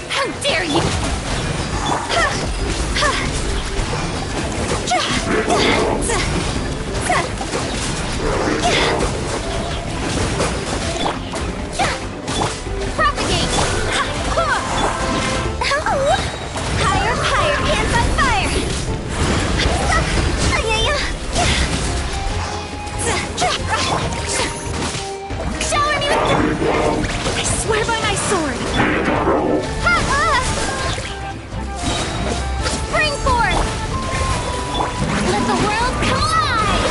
How dare you! Propagate! Higher, higher, hands on fire! Shower me with... I swear by my sword! Spring forth! Let the world collide!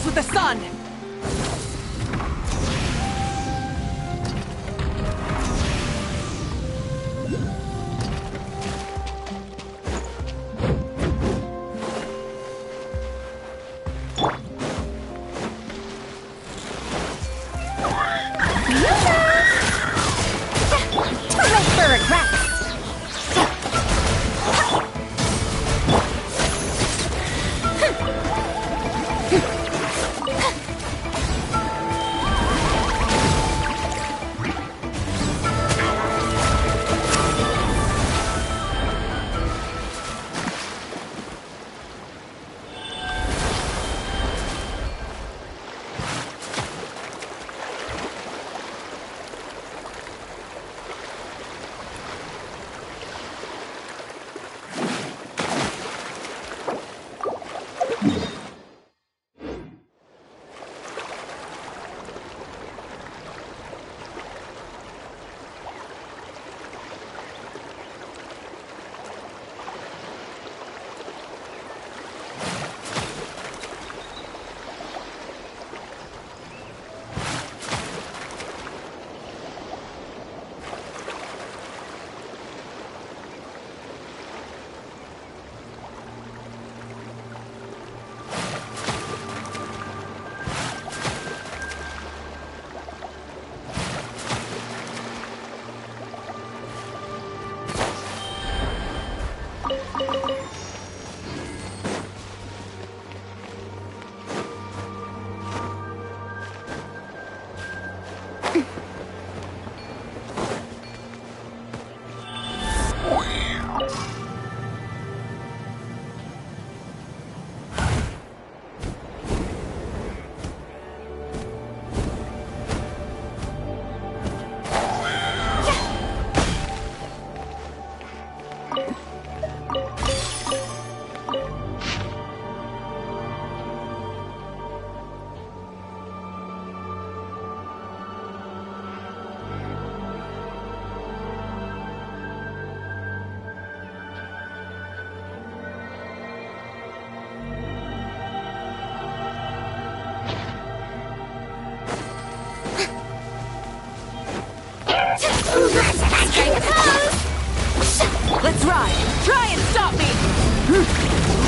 With the sun! For regrets! Let's ride! Try and stop me!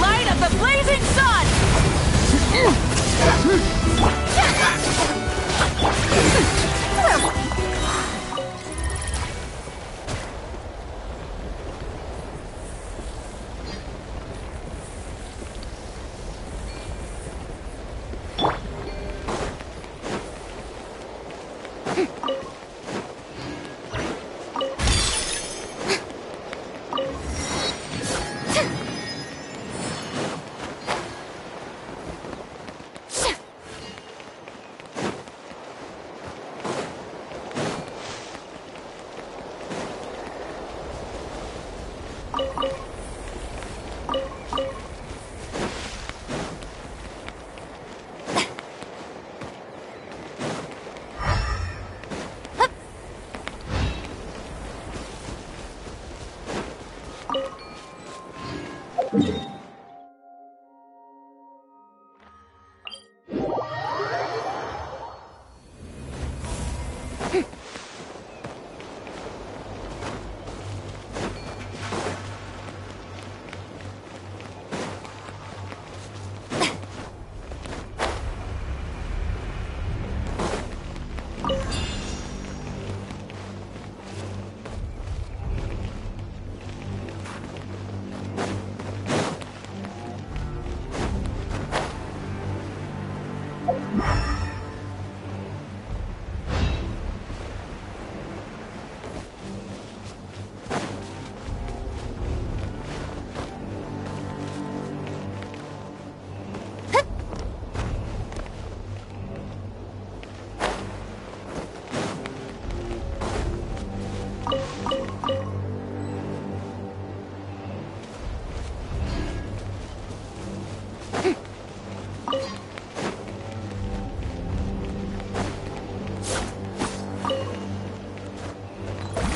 Light of the blazing sun!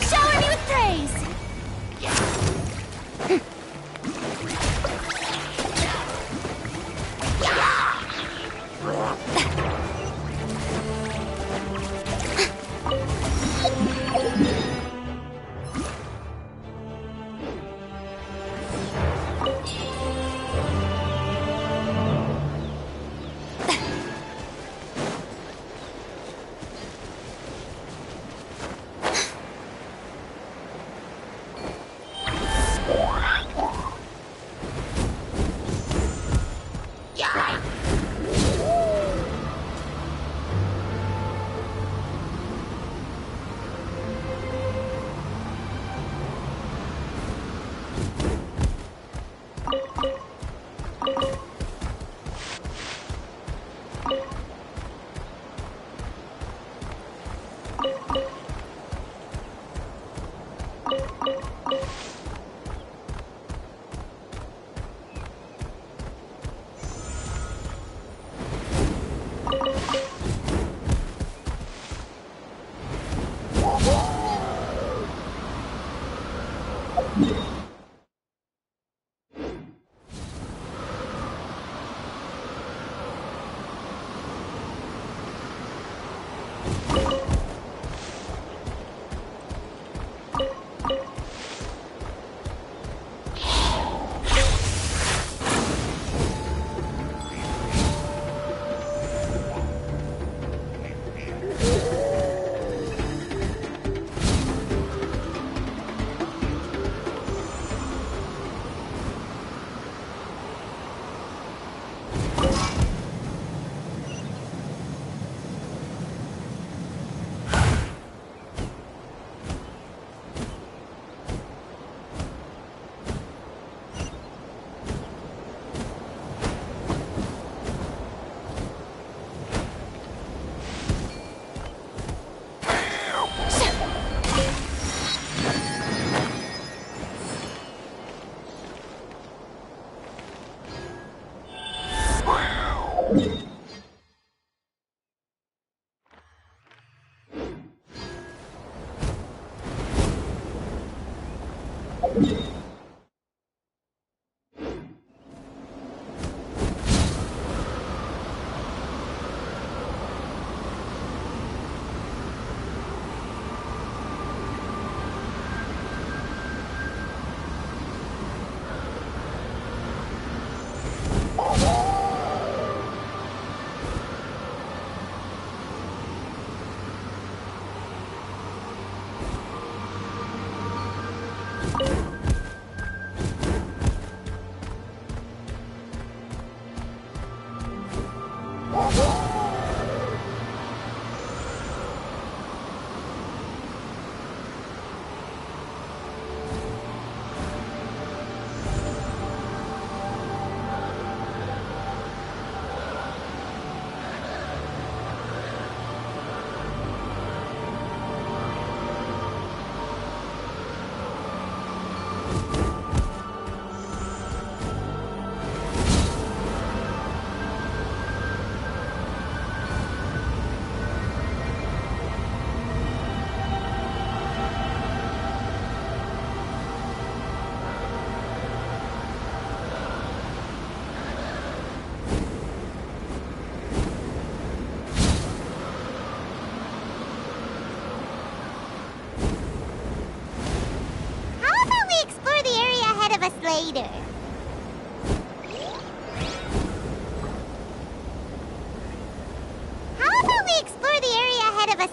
Shower me with praise!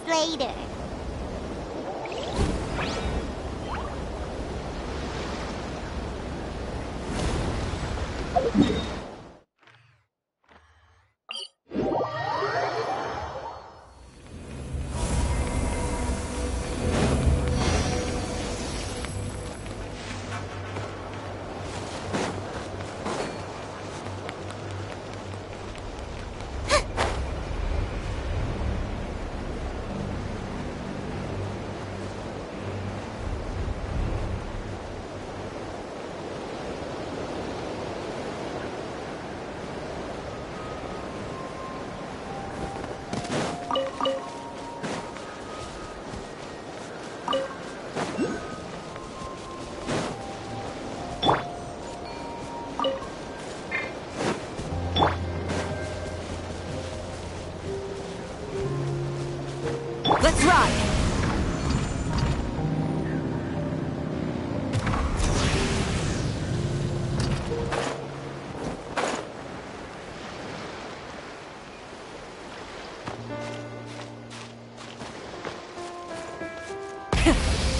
later. Let's ride!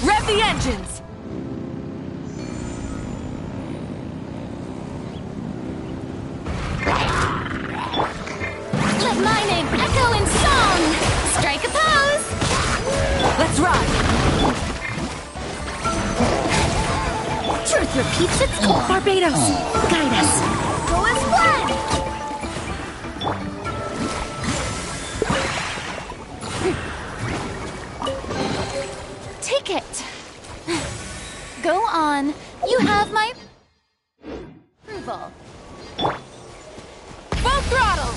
Rev the engines! Let my name echo in song! Strike a pose! Let's ride! Truth repeats itself. Barbados, guide us. Go as one! Take it. Go on. You have my approval. Full throttle!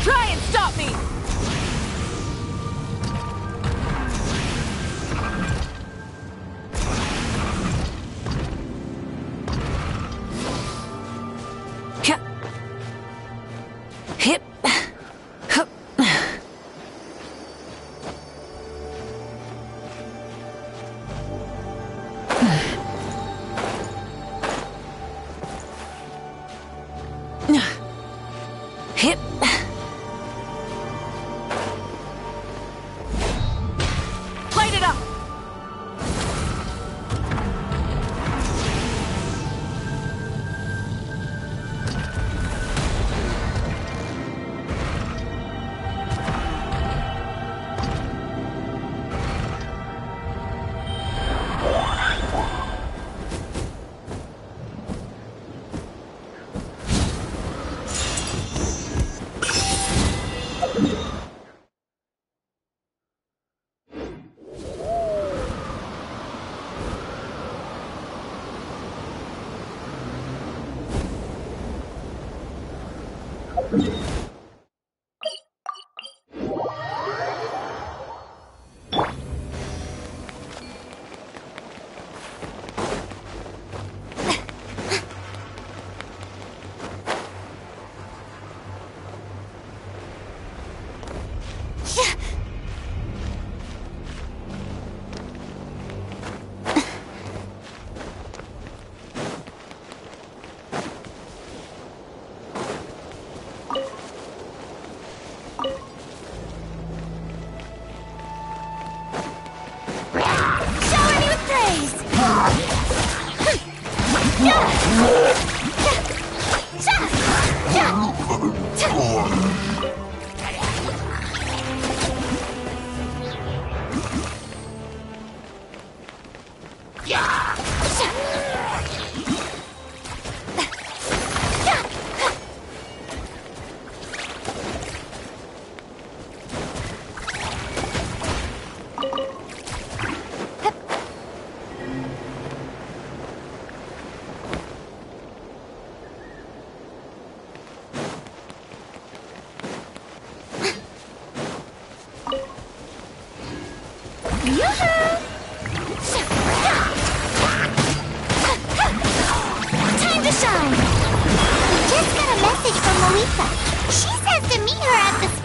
Try and stop me! Hip. Hup. Hip. Light it up! Shower me with praise!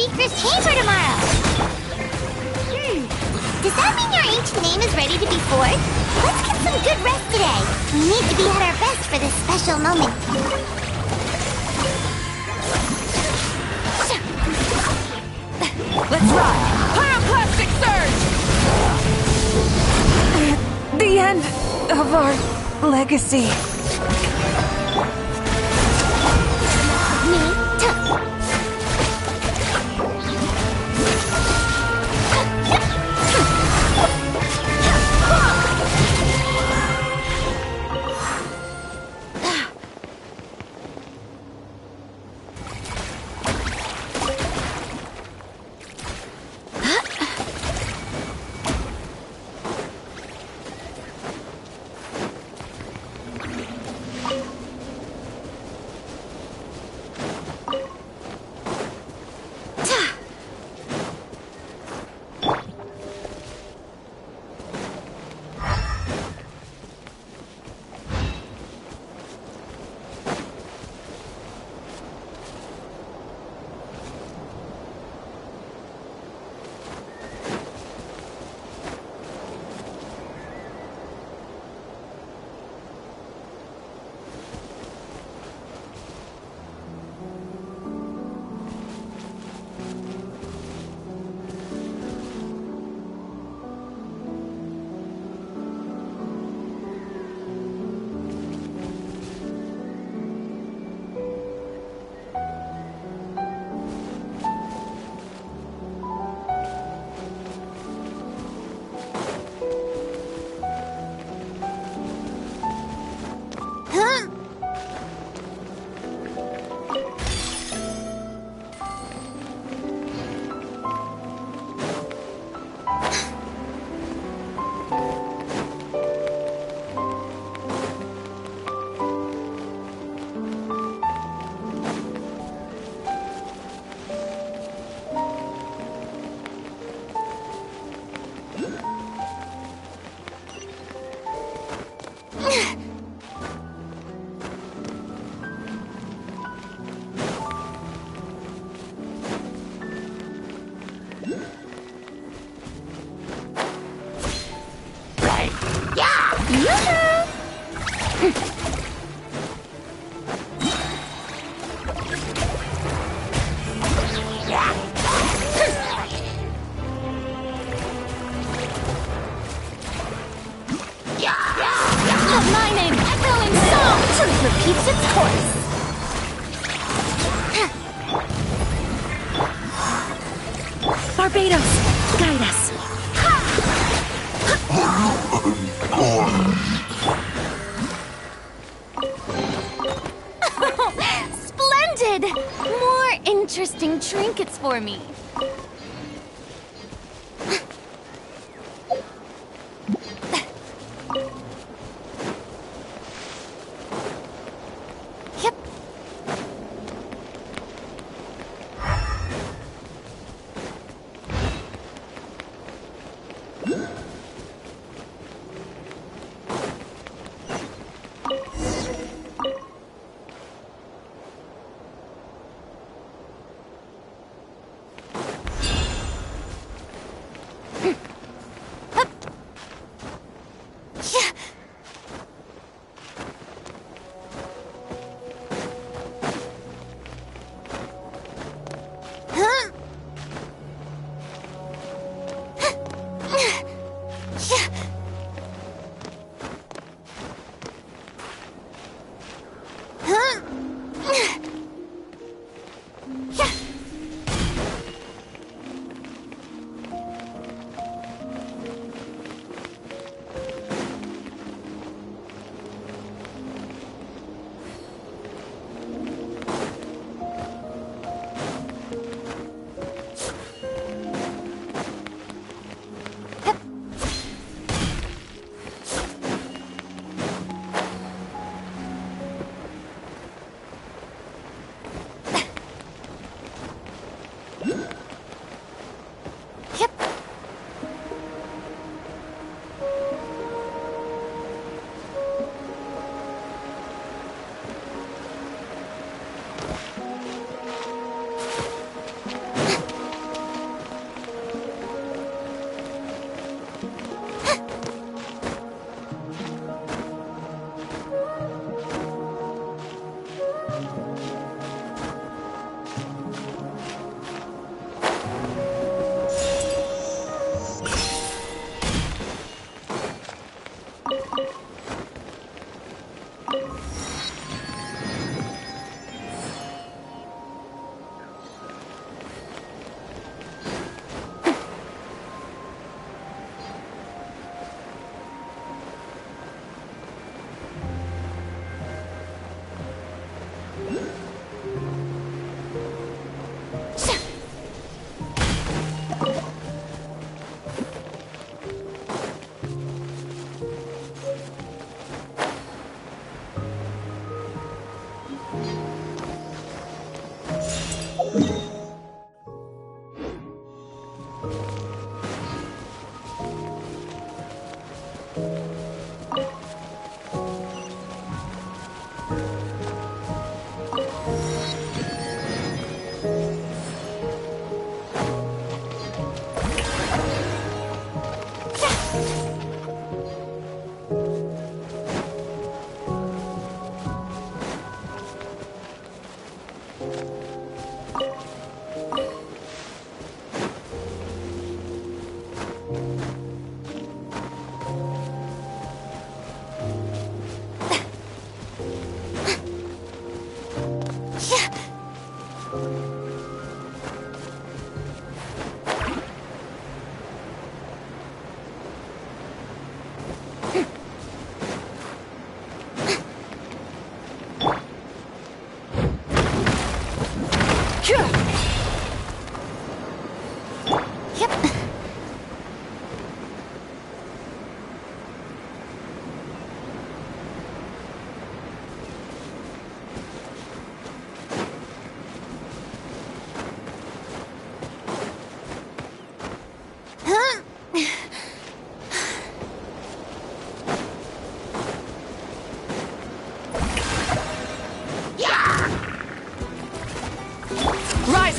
Speaker's chamber tomorrow. Does that mean your ancient name is ready to be forged? Let's get some good rest today. We need to be at our best for this special moment. Let's ride! Pyroclastic surge! The end of our legacy. Repeats its course. Barbados, guide us. Splendid! More interesting trinkets for me.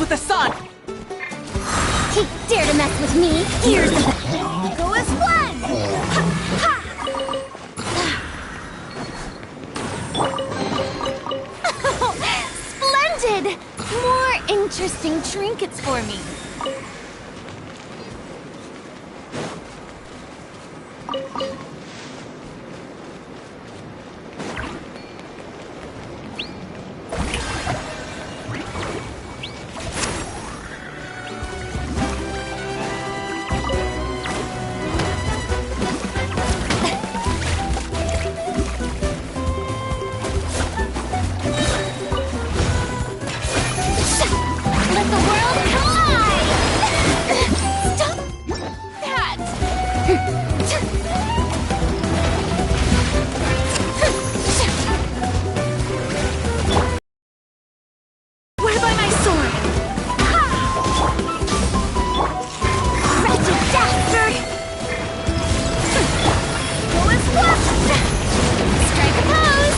with the sun! You dare to mess with me? Here's the... Go as one! Splendid! More interesting trinkets for me. Let the world collide! Stop that! Where by my sword? Wretched dastard! Go as one! Strike a pose!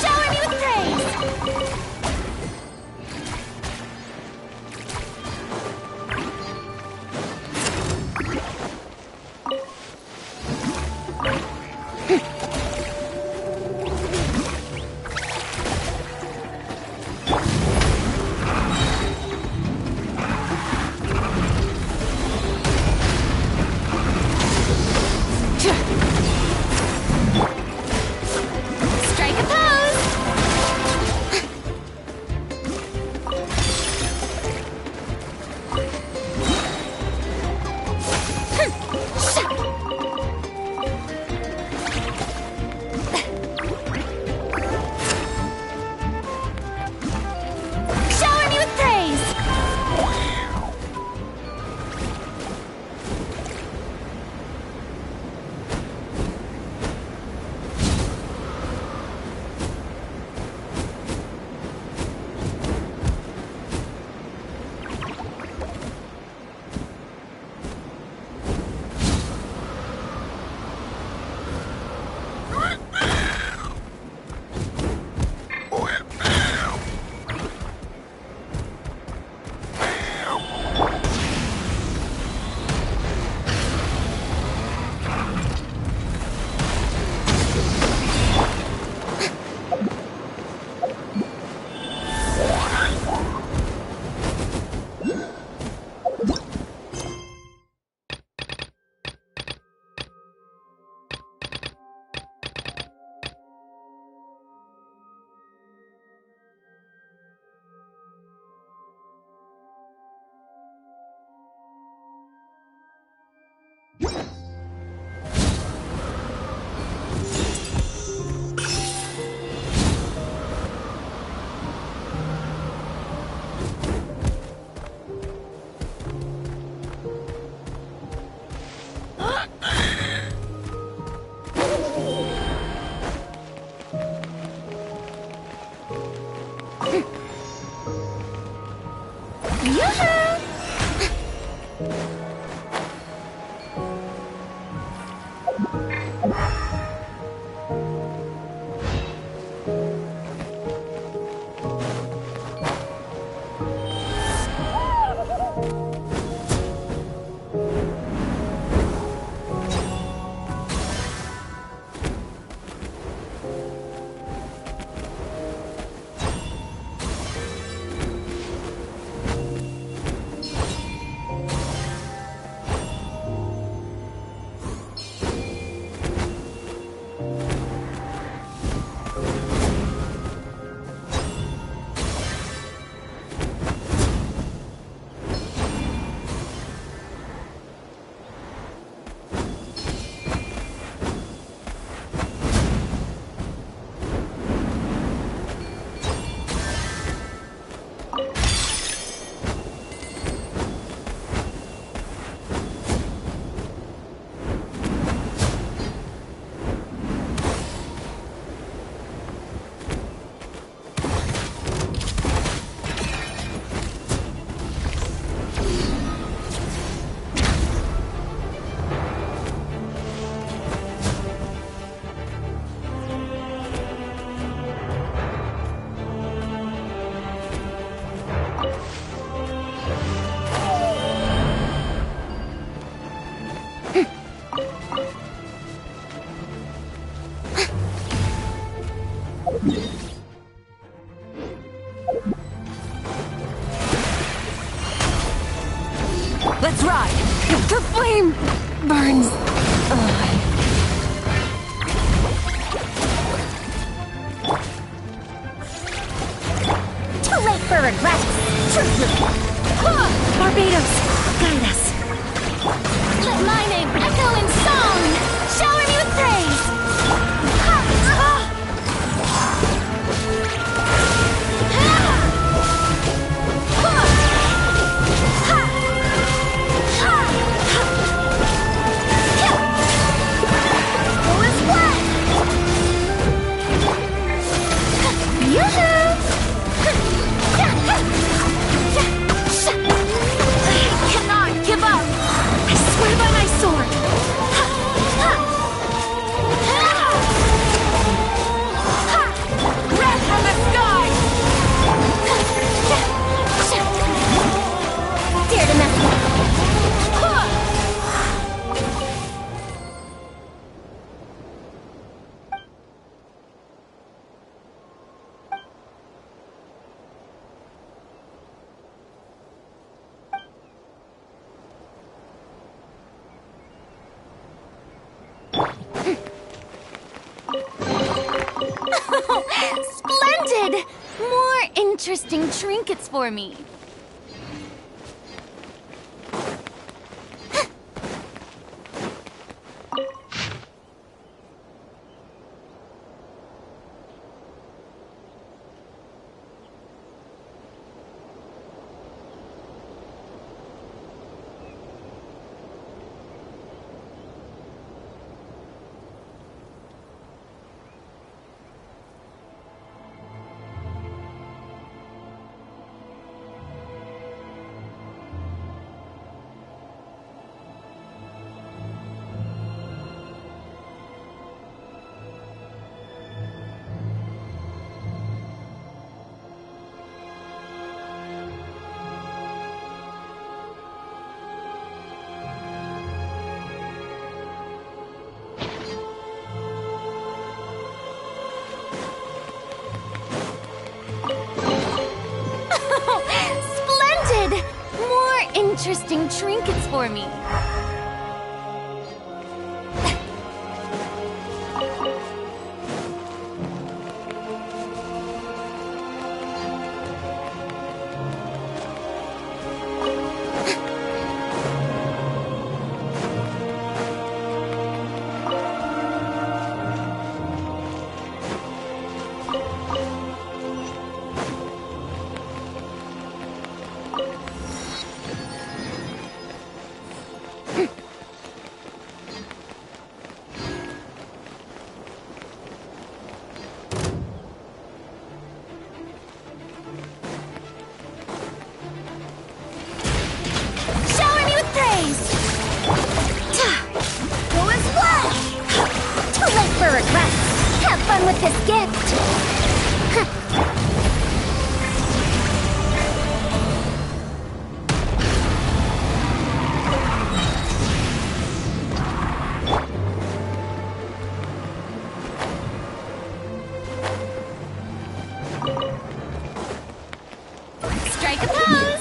Shower me with praise! Strike a pose! Shower me with praise! Let's ride! The flame burns. Too late for regrets. Barbados, guide us. Let my name echo in song! Shower me with praise! Splendid! More interesting trinkets for me. Splendid! More interesting trinkets for me. Have fun with this gift! Strike a pose!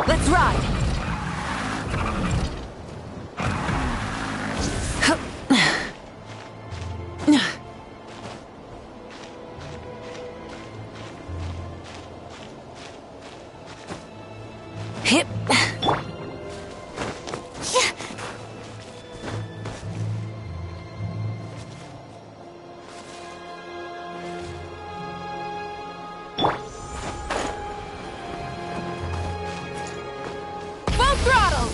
Let's ride! Hip! Full throttle!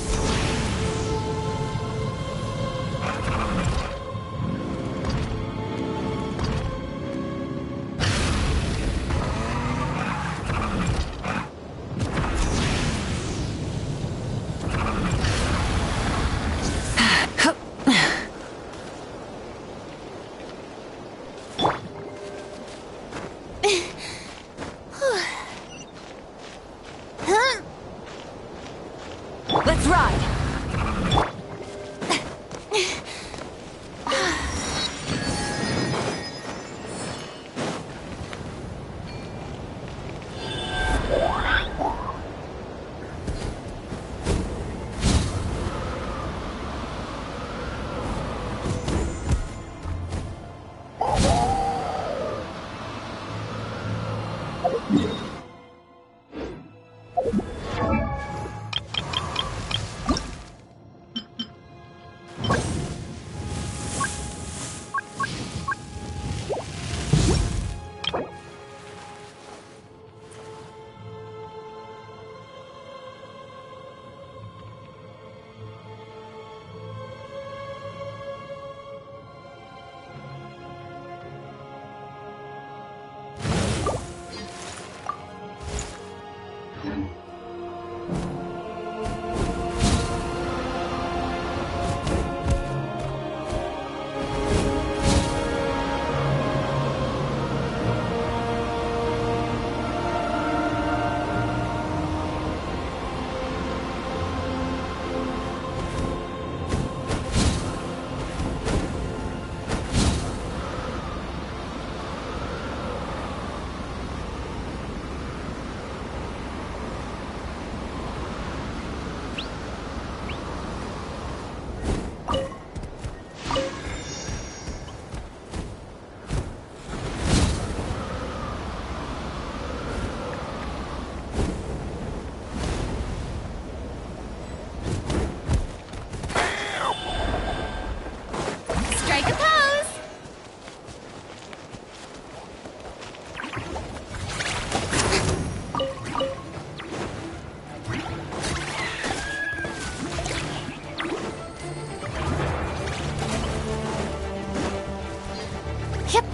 Let's ride! Strike a pose! Yep.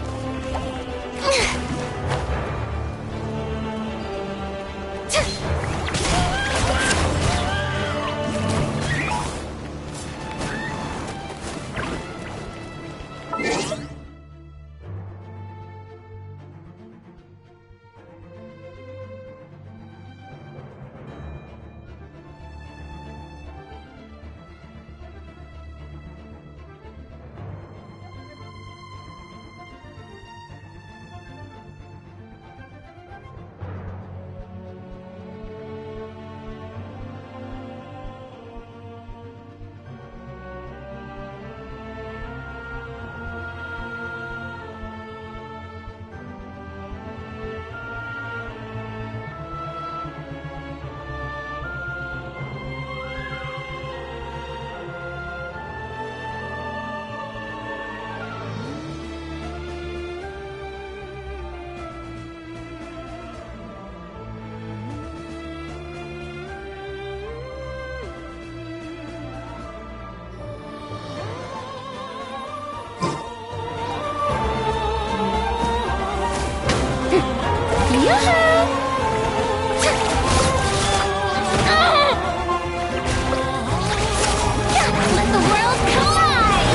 Let the world collide!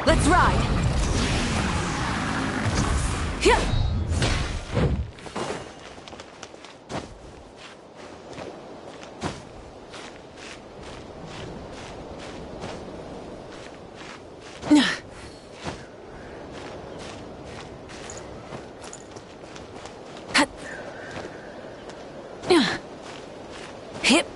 Let's ride! Here! Hip.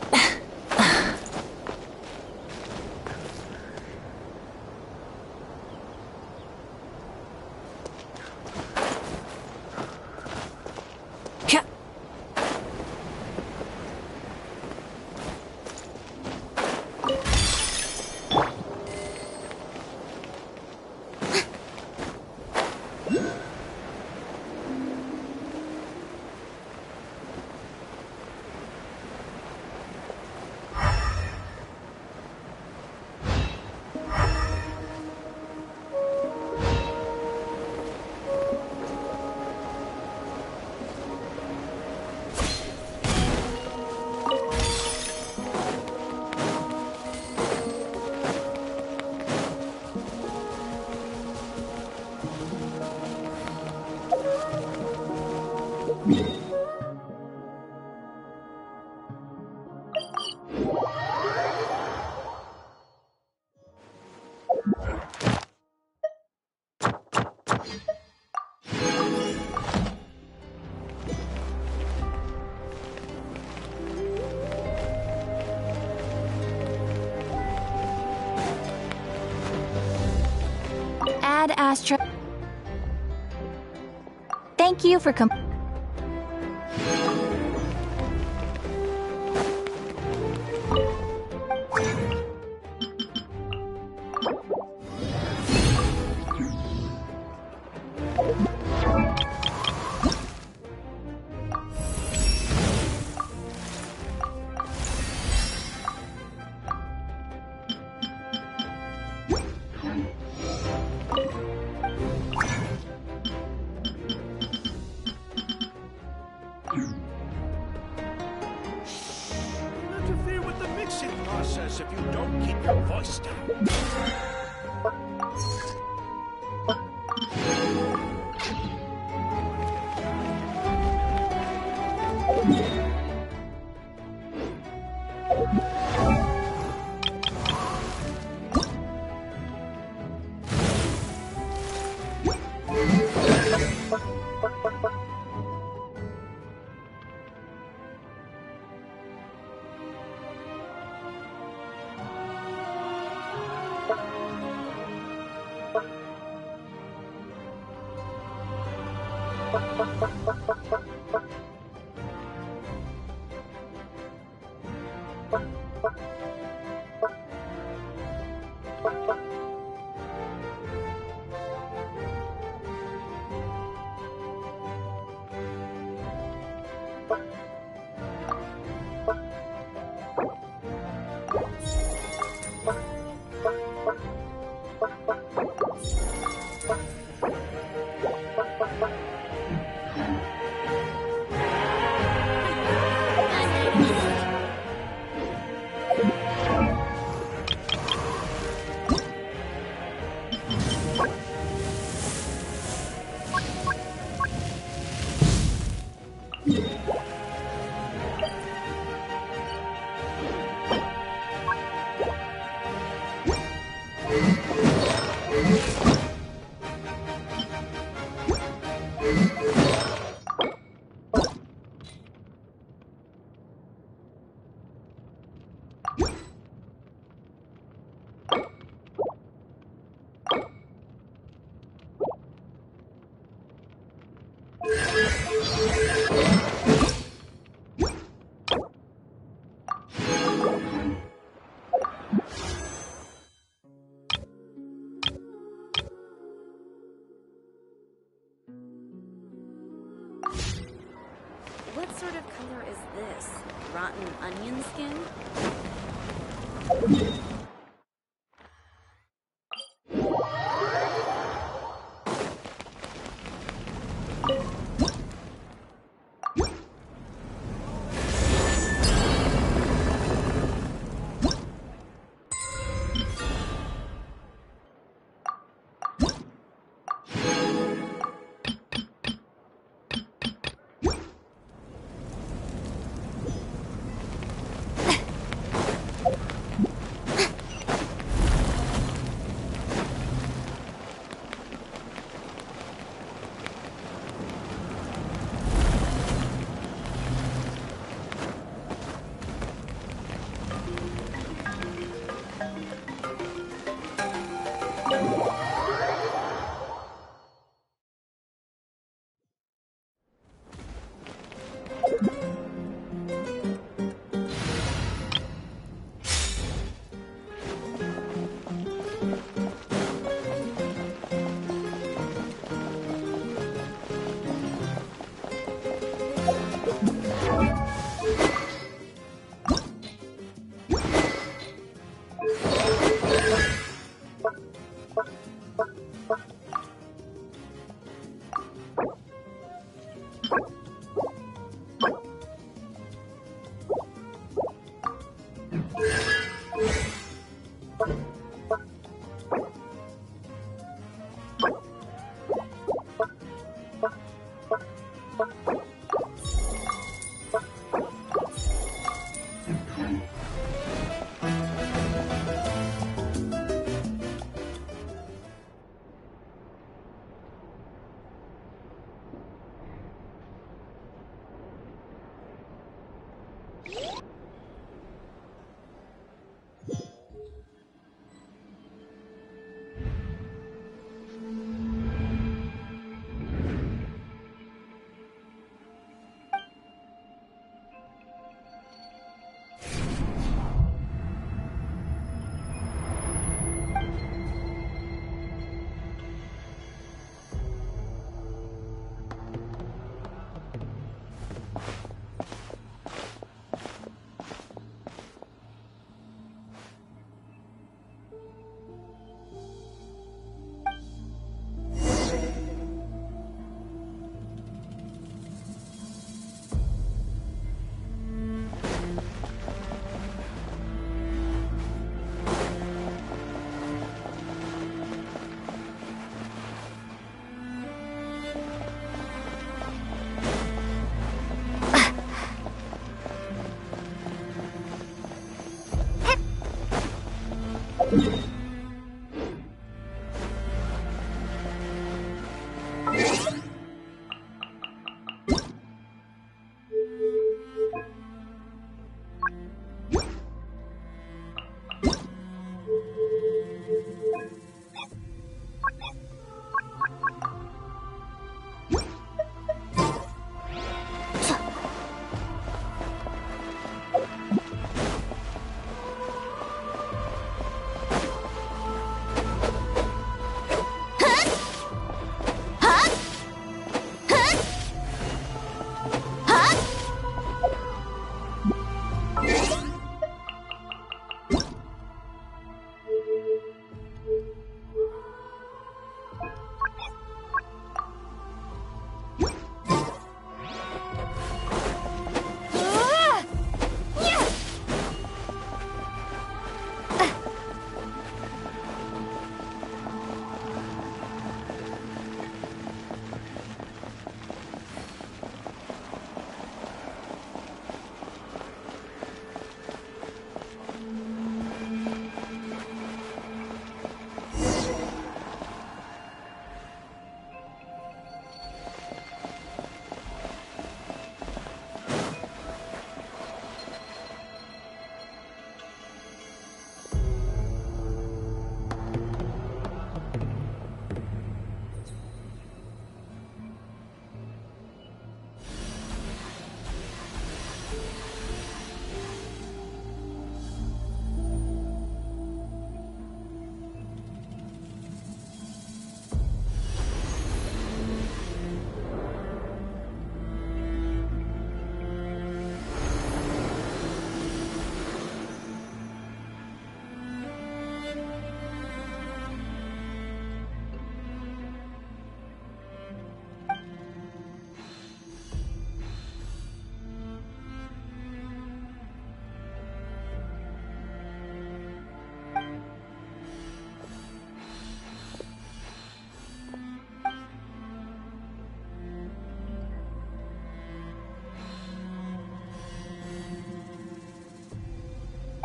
Ad Astra. Thank you for Interfere with the mixing process if you don't keep your voice down. What sort of color is this? Rotten onion skin?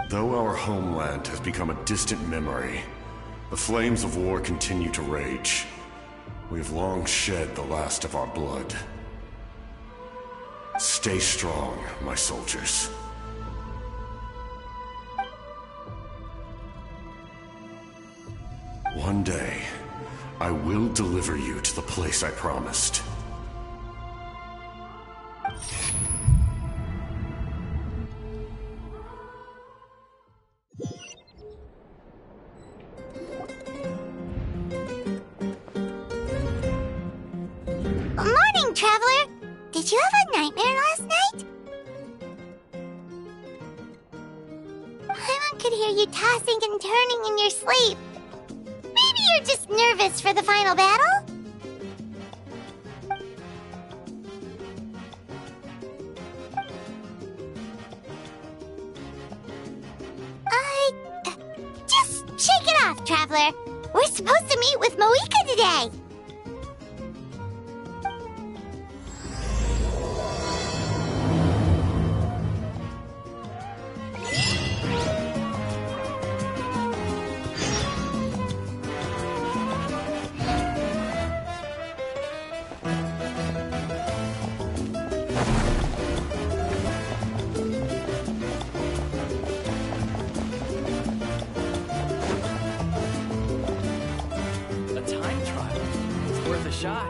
Though our homeland has become a distant memory, the flames of war continue to rage. We have long shed the last of our blood. Stay strong, my soldiers. One day, I will deliver you to the place I promised. Morning, Traveler! Did you have a nightmare last night? Paimon could hear you tossing and turning in your sleep. Maybe you're just nervous for the final battle? Just shake it off, Traveler. We're supposed to meet with Moika today. Shot.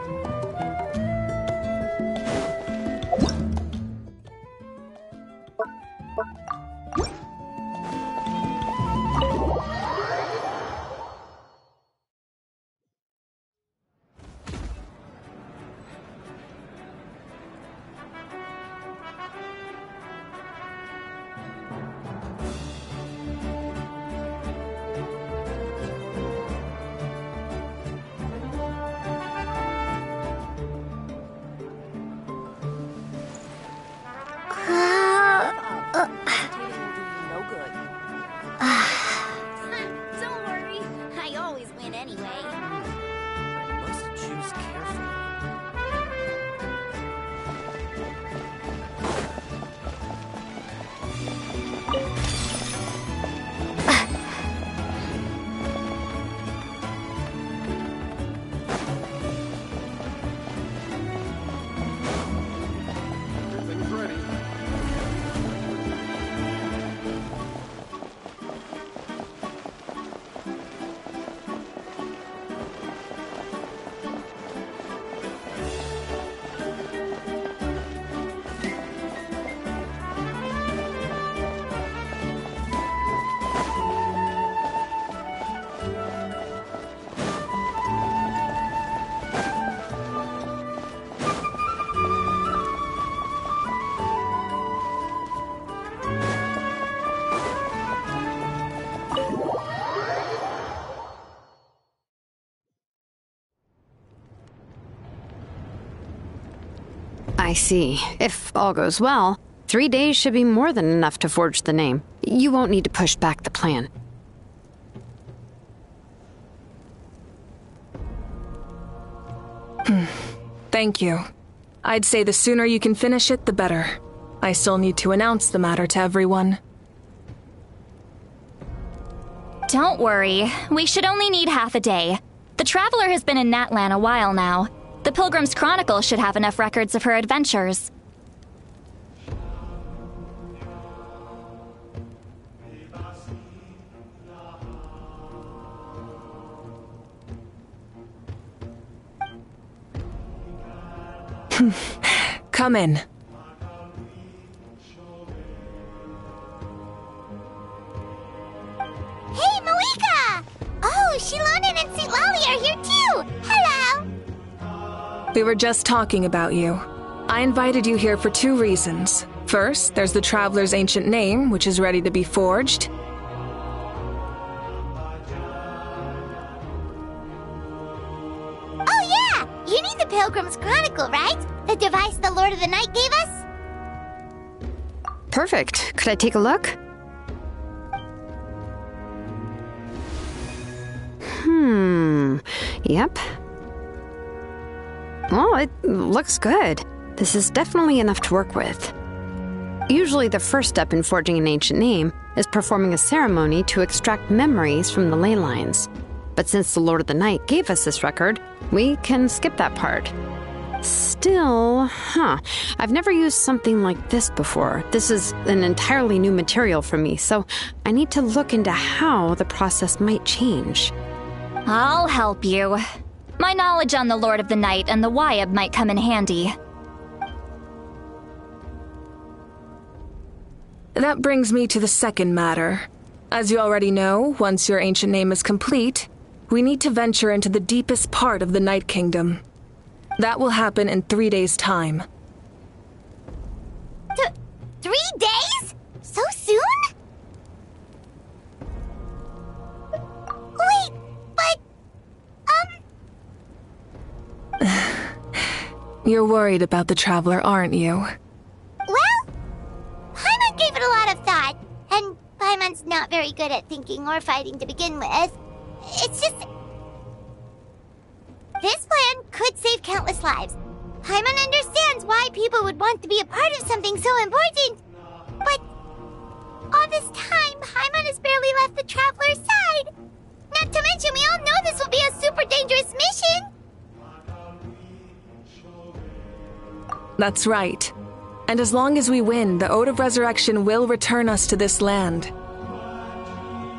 Don't worry, I always win anyway. I must choose carefully. Everything's ready. I see. If all goes well, 3 days should be more than enough to forge the name. You won't need to push back the plan. Thank you. I'd say the sooner you can finish it, the better. I still need to announce the matter to everyone. Don't worry, we should only need half a day. The Traveler has been in Natlan a while now. The Pilgrim's Chronicle should have enough records of her adventures. Come in. Hey, Moika! Oh, Shilonen and St. Lolly are here too! Hello! We were just talking about you. I invited you here for 2 reasons. First, there's the Traveler's ancient name, which is ready to be forged. Oh yeah! You need the Pilgrim's Chronicle, right? The device the Lord of the Night gave us? Perfect. Could I take a look? Yep. Well, it looks good. This is definitely enough to work with. Usually the first step in forging an ancient name is performing a ceremony to extract memories from the ley lines. But since the Lord of the Night gave us this record, we can skip that part. Still, I've never used something like this before. This is an entirely new material for me, so I need to look into how the process might change. I'll help you. My knowledge on the Lord of the Night and the Wyab might come in handy. That brings me to the second matter. As you already know, once your ancient name is complete, we need to venture into the deepest part of the Night Kingdom. That will happen in 3 days' time. 3 days? So soon? Wait, but... You're worried about the Traveler, aren't you? Well, Paimon gave it a lot of thought, and Paimon's not very good at thinking or fighting to begin with. It's just... This plan could save countless lives. Paimon understands why people would want to be a part of something so important. But all this time, Paimon has barely left the Traveler's side. Not to mention, we all know this will be a super dangerous mission. That's right. And as long as we win, the Ode of Resurrection will return us to this land.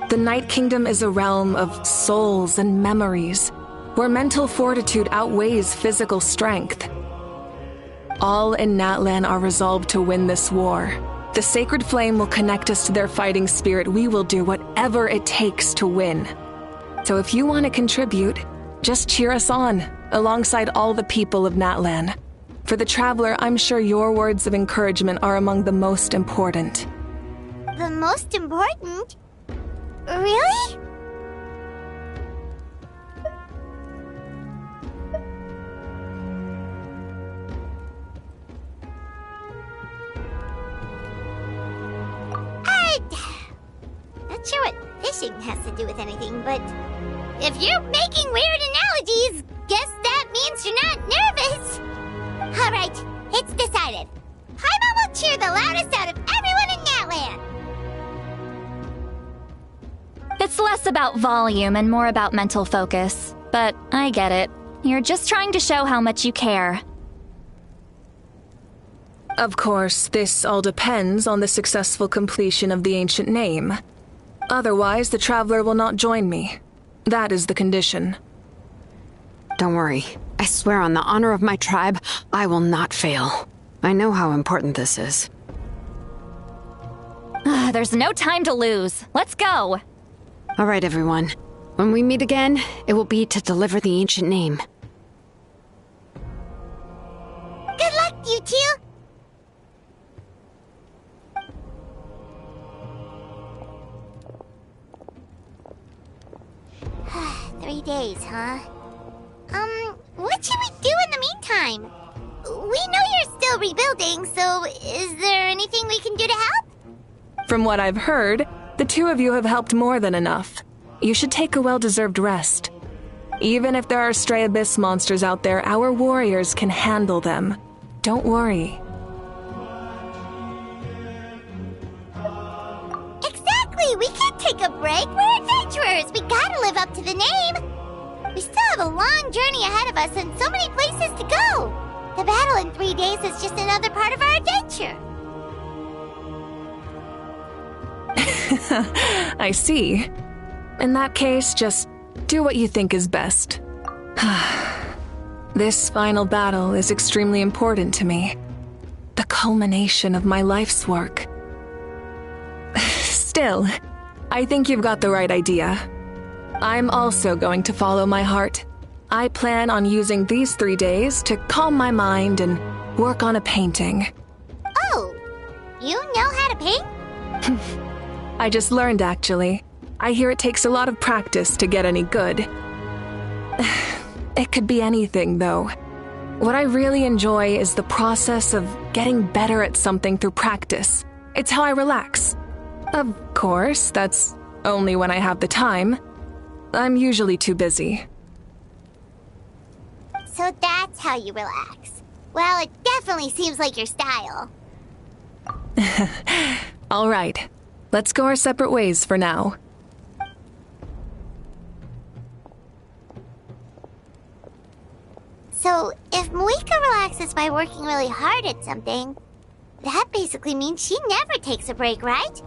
The Night Kingdom is a realm of souls and memories, where mental fortitude outweighs physical strength. All in Natlan are resolved to win this war. The sacred flame will connect us to their fighting spirit. We will do whatever it takes to win. So if you want to contribute, just cheer us on, alongside all the people of Natlan. For the Traveler, I'm sure your words of encouragement are among the most important. The most important? Really? Not sure what fishing has to do with anything, but if you're making weird analogies, guess that means you're not nervous. All right, it's decided. Paimon will cheer the loudest out of everyone in Natlan. It's less about volume and more about mental focus. But I get it. You're just trying to show how much you care. Of course, this all depends on the successful completion of the ancient name. Otherwise, the Traveler will not join me. That is the condition. Don't worry. I swear on the honor of my tribe, I will not fail. I know how important this is. There's no time to lose. Let's go. All right, everyone. When we meet again, it will be to deliver the ancient name. Good luck, you two. Three days, huh? What should we do in the meantime? We know you're still rebuilding, so is there anything we can do to help? From what I've heard, the two of you have helped more than enough. You should take a well-deserved rest. Even if there are stray abyss monsters out there, our warriors can handle them. Don't worry. Exactly! We can't take a break. We're adventurers. We gotta live up to the name. We still have a long journey ahead of us and so many places to go. The battle in 3 days is just another part of our adventure. I see. In that case, just do what you think is best. This final battle is extremely important to me. The culmination of my life's work. Still, I think you've got the right idea. I'm also going to follow my heart. I plan on using these 3 days to calm my mind and work on a painting. Oh, you know how to paint? I just learned, actually. I hear it takes a lot of practice to get any good. It could be anything, though. What I really enjoy is the process of getting better at something through practice. It's how I relax. Of course, that's only when I have the time. I'm usually too busy. So that's how you relax. Well, it definitely seems like your style. All right. Let's go our separate ways for now. So, if Moika relaxes by working really hard at something, that basically means she never takes a break, right?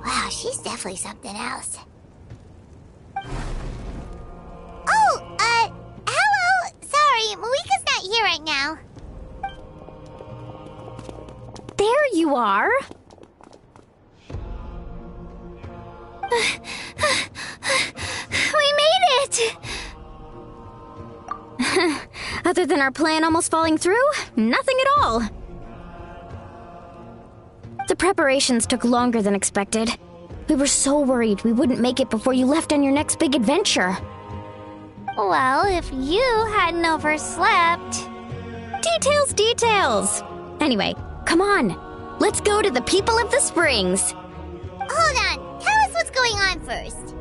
Wow, she's definitely something else. right now. There you are! We made it! Other than our plan almost falling through, nothing at all. The preparations took longer than expected. We were so worried we wouldn't make it before you left on your next big adventure. Well, if you hadn't overslept... Details, details! Anyway, come on. Let's go to the people of the Springs. Hold on, tell us what's going on first.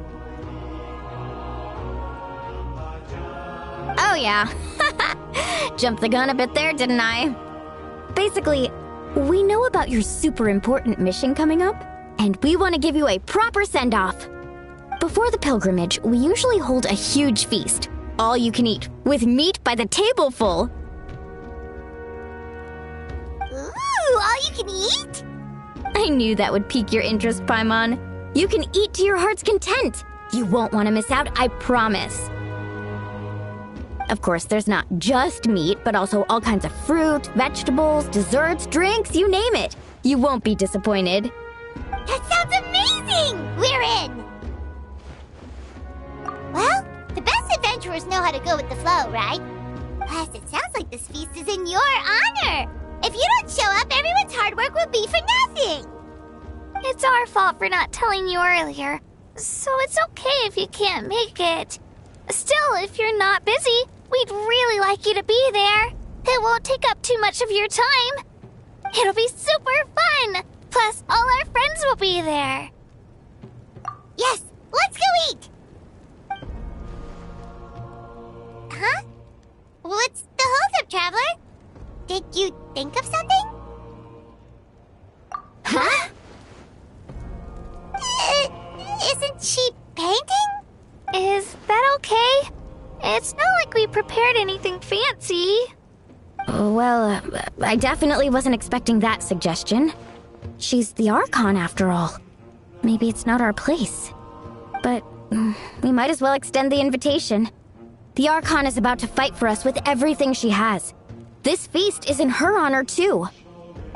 Oh yeah. Jumped the gun a bit there, didn't I? Basically, we know about your super important mission coming up, and we want to give you a proper send-off. Before the pilgrimage, we usually hold a huge feast. All you can eat, with meat by the tableful. Ooh, all you can eat? I knew that would pique your interest, Paimon. You can eat to your heart's content. You won't want to miss out, I promise. Of course, there's not just meat, but also all kinds of fruit, vegetables, desserts, drinks, you name it. You won't be disappointed. That sounds amazing! We're in! Well, the best adventurers know how to go with the flow, right? Plus, it sounds like this feast is in your honor. If you don't show up, everyone's hard work will be for nothing. It's our fault for not telling you earlier, so it's okay if you can't make it. Still, if you're not busy, we'd really like you to be there. It won't take up too much of your time. It'll be super fun. Plus, all our friends will be there. Yes, let's go eat. Huh? What's the holdup, Traveler? Did you think of something? Huh? Isn't she painting? Is that okay? It's not like we prepared anything fancy. Well, I definitely wasn't expecting that suggestion. She's the Archon, after all. Maybe it's not our place. But we might as well extend the invitation. The Archon is about to fight for us with everything she has. This feast is in her honor, too.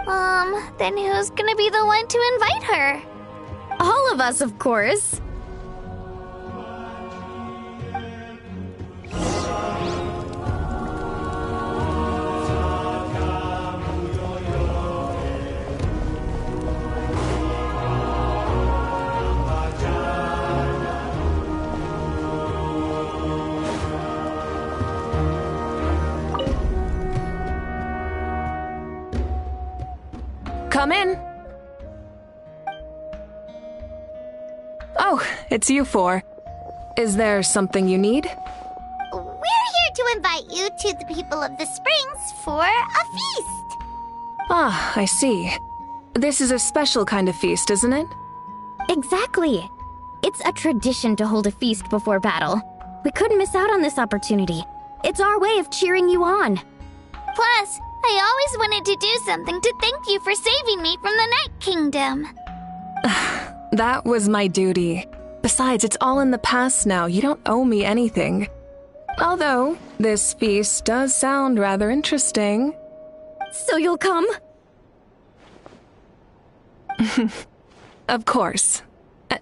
Then who's gonna be the one to invite her? All of us, of course. Come in. Oh, it's you four. Is there something you need? We're here to invite you to the people of the Springs for a feast. Ah, I see. This is a special kind of feast, isn't it? Exactly. It's a tradition to hold a feast before battle. We couldn't miss out on this opportunity. It's our way of cheering you on. Plus, I always wanted to do something to thank you for saving me from the Night Kingdom. That was my duty. Besides, it's all in the past now. You don't owe me anything. Although, this feast does sound rather interesting. So you'll come? Of course.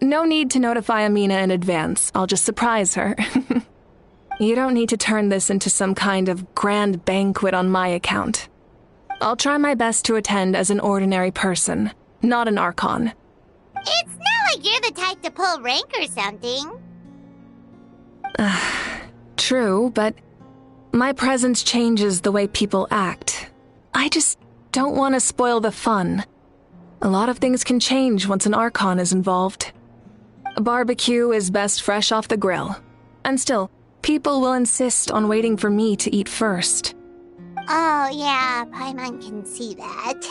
No need to notify Amina in advance. I'll just surprise her. You don't need to turn this into some kind of grand banquet on my account. I'll try my best to attend as an ordinary person, not an Archon. It's not like you're the type to pull rank or something. True, but my presence changes the way people act. I just don't want to spoil the fun. A lot of things can change once an Archon is involved. A barbecue is best fresh off the grill. And still, people will insist on waiting for me to eat first. Oh, yeah, Paimon can see that.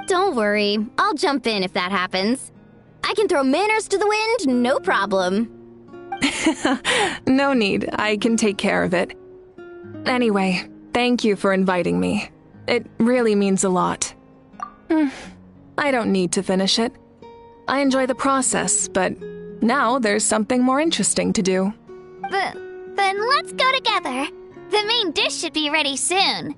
Don't worry, I'll jump in if that happens. I can throw manners to the wind, no problem. No need, I can take care of it. Anyway, thank you for inviting me. It really means a lot. I don't need to finish it. I enjoy the process, but now there's something more interesting to do. Then let's go together. The main dish should be ready soon.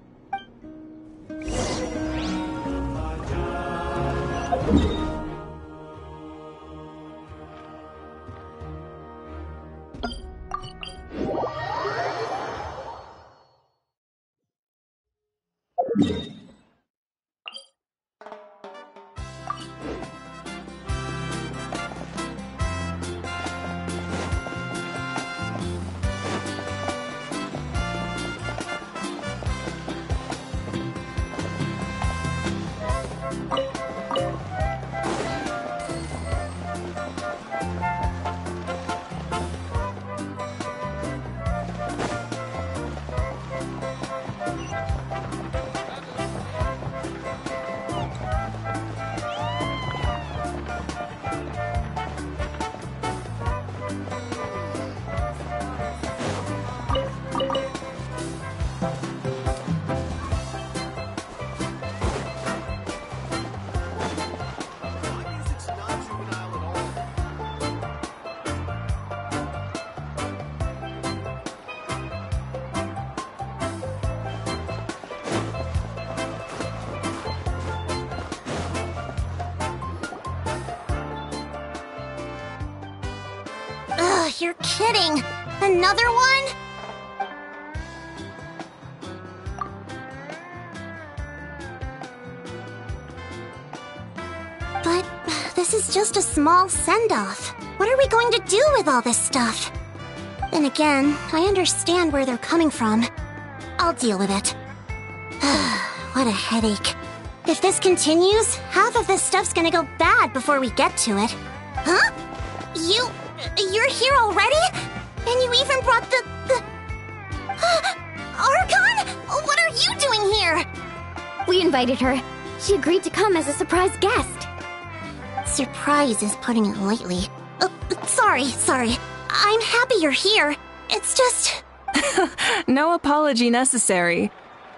Ugh, you're kidding! Another one? But this is just a small send-off. What are we going to do with all this stuff? Then again, I understand where they're coming from. I'll deal with it. What a headache. If this continues, half of this stuff's gonna go bad before we get to it. Huh? You're here already? And you even brought the... Archon? What are you doing here? We invited her. She agreed to come as a surprise guest. Surprise is putting it lightly. Sorry. I'm happy you're here. It's just... No apology necessary.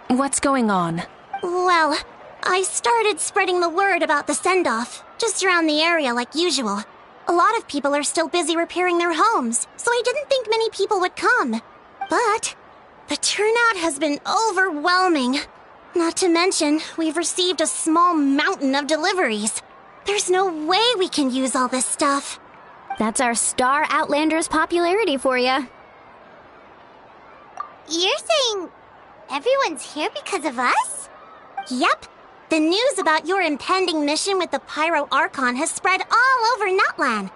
What's going on? Well, I started spreading the word about the send-off, just around the area like usual. A lot of people are still busy repairing their homes, so I didn't think many people would come. But the turnout has been overwhelming. Not to mention, we've received a small mountain of deliveries. There's no way we can use all this stuff. That's our Star Outlander's popularity for you. You're saying everyone's here because of us? Yep. The news about your impending mission with the Pyro Archon has spread all over Nutland.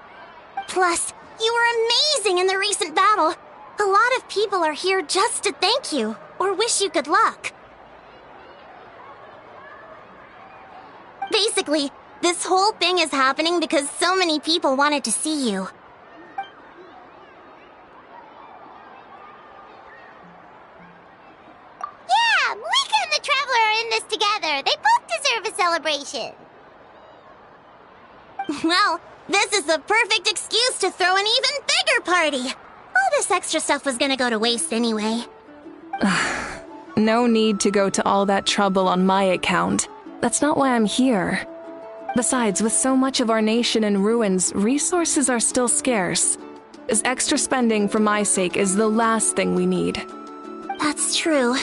Plus, you were amazing in the recent battle. A lot of people are here just to thank you, or wish you good luck. Basically, this whole thing is happening because so many people wanted to see you. Yeah, Malika and the Traveler are in this together. They both deserve a celebration. Well, this is the perfect excuse to throw an even bigger party. All this extra stuff was gonna go to waste anyway. No need to go to all that trouble on my account. That's not why I'm here. Besides, with so much of our nation in ruins, resources are still scarce. This extra spending for my sake is the last thing we need. That's true.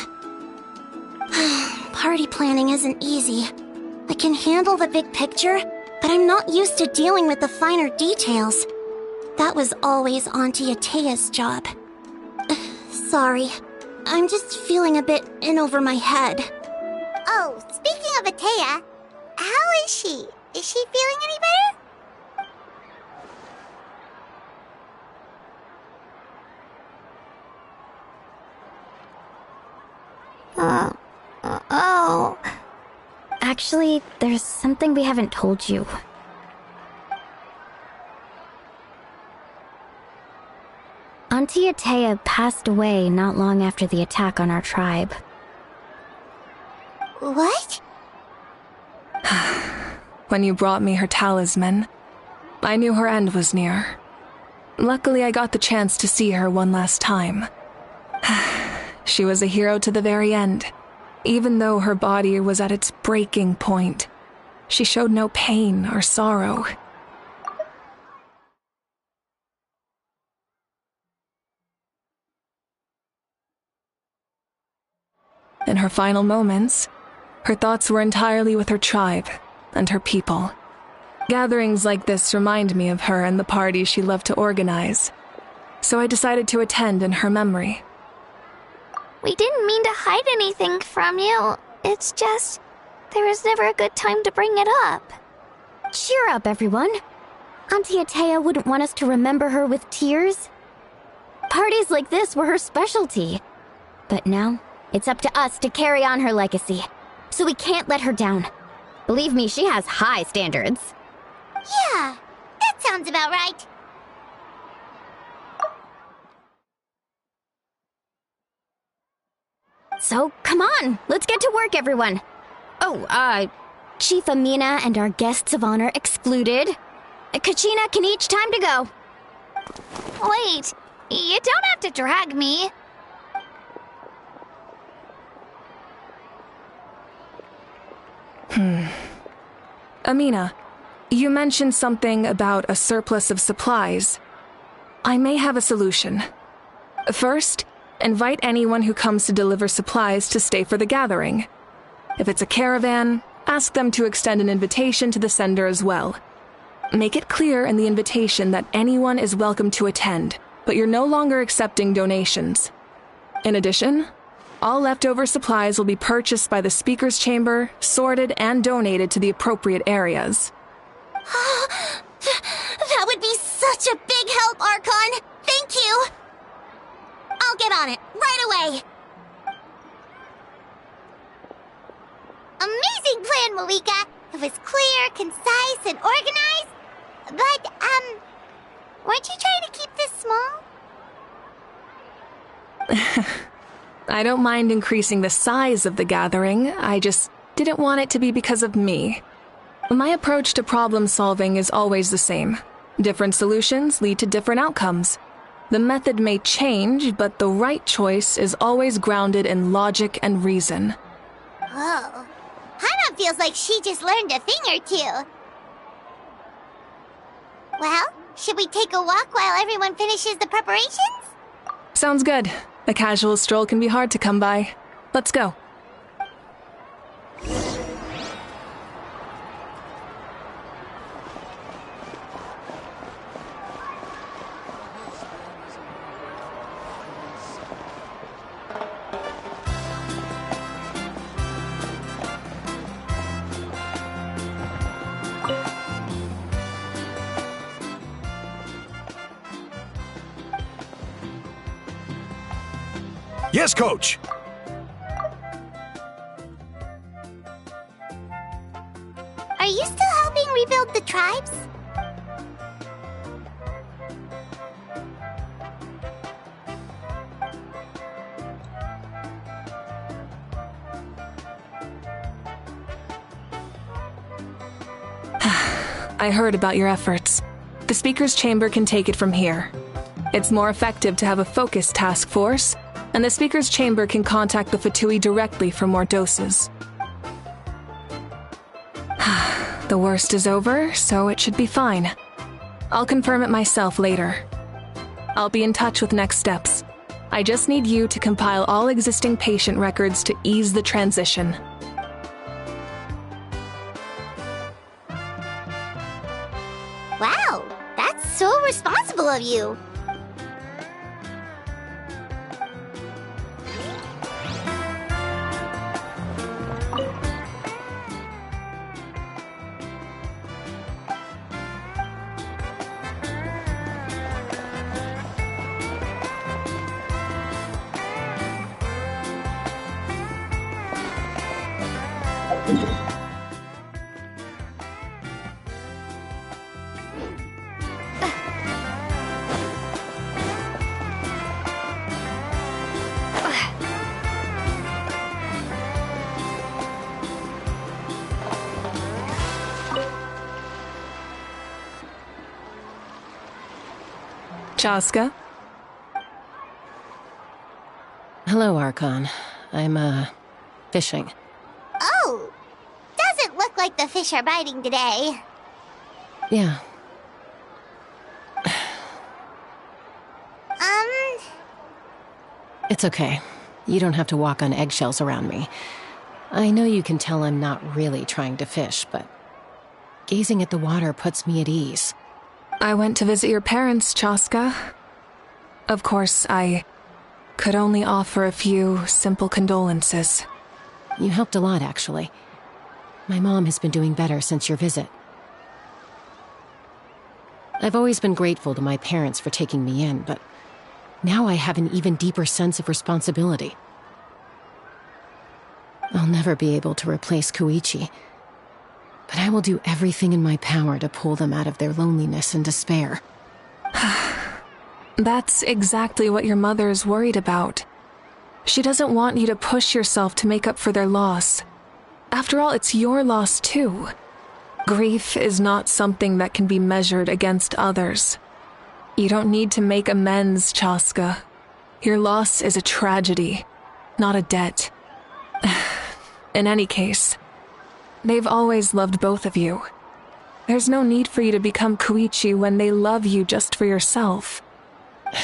Party planning isn't easy. I can handle the big picture, but I'm not used to dealing with the finer details. That was always Auntie Atea's job. Sorry. I'm just feeling a bit in over my head. Oh, speaking of Atea, how is she? Is she feeling any better? Oh. Actually, there's something we haven't told you. Auntie Atea passed away not long after the attack on our tribe. What? When you brought me her talisman, I knew her end was near. Luckily, I got the chance to see her one last time. She was a hero to the very end. Even though her body was at its breaking point, she showed no pain or sorrow. in her final moments, her thoughts were entirely with her tribe and her people. Gatherings like this remind me of her and the parties she loved to organize, so I decided to attend in her memory. We didn't mean to hide anything from you. It's just, there was never a good time to bring it up. Cheer up, everyone. Auntie Atea wouldn't want us to remember her with tears. Parties like this were her specialty. But now, it's up to us to carry on her legacy. So we can't let her down. Believe me, she has high standards. Yeah, that sounds about right. So, come on, let's get to work, everyone. Oh, Chief Amina and our guests of honor excluded. Kachina can each time to go. Wait, you don't have to drag me. Amina, you mentioned something about a surplus of supplies. I may have a solution. First, invite anyone who comes to deliver supplies to stay for the gathering. If it's a caravan, ask them to extend an invitation to the sender as well. Make it clear in the invitation that anyone is welcome to attend, but you're no longer accepting donations. In addition, all leftover supplies will be purchased by the speaker's chamber, sorted, and donated to the appropriate areas. That would be such a big help, Archon! Thank you! I'll get on it, right away! Amazing plan, Malika! It was clear, concise, and organized. But, weren't you trying to keep this small? I don't mind increasing the size of the gathering, I just didn't want it to be because of me. My approach to problem solving is always the same. Different solutions lead to different outcomes. The method may change, but the right choice is always grounded in logic and reason. Whoa. Hana feels like she just learned a thing or two. Well, should we take a walk while everyone finishes the preparations? Sounds good. A casual stroll can be hard to come by. Let's go. Yes, Coach! Are you still helping rebuild the tribes? I heard about your efforts. The speaker's chamber can take it from here. It's more effective to have a focused task force, and the speaker's chamber can contact the Fatui directly for more doses. The worst is over, so it should be fine. I'll confirm it myself later. I'll be in touch with next steps. I just need you to compile all existing patient records to ease the transition. Wow, that's so responsible of you. Chaska? Hello, Archon. I'm, fishing. Oh, doesn't look like the fish are biting today. Yeah. Um, It's okay. You don't have to walk on eggshells around me. I know you can tell I'm not really trying to fish, but gazing at the water puts me at ease. I went to visit your parents, Chaska. Of course, I could only offer a few simple condolences. You helped a lot, actually. My mom has been doing better since your visit. I've always been grateful to my parents for taking me in, but now I have an even deeper sense of responsibility. I'll never be able to replace Koichi, but I will do everything in my power to pull them out of their loneliness and despair. That's exactly what your mother is worried about. She doesn't want you to push yourself to make up for their loss. After all, it's your loss too. Grief is not something that can be measured against others. You don't need to make amends, Chaska. Your loss is a tragedy, not a debt. In any case, they've always loved both of you. There's no need for you to become Koichi when they love you just for yourself. Yeah,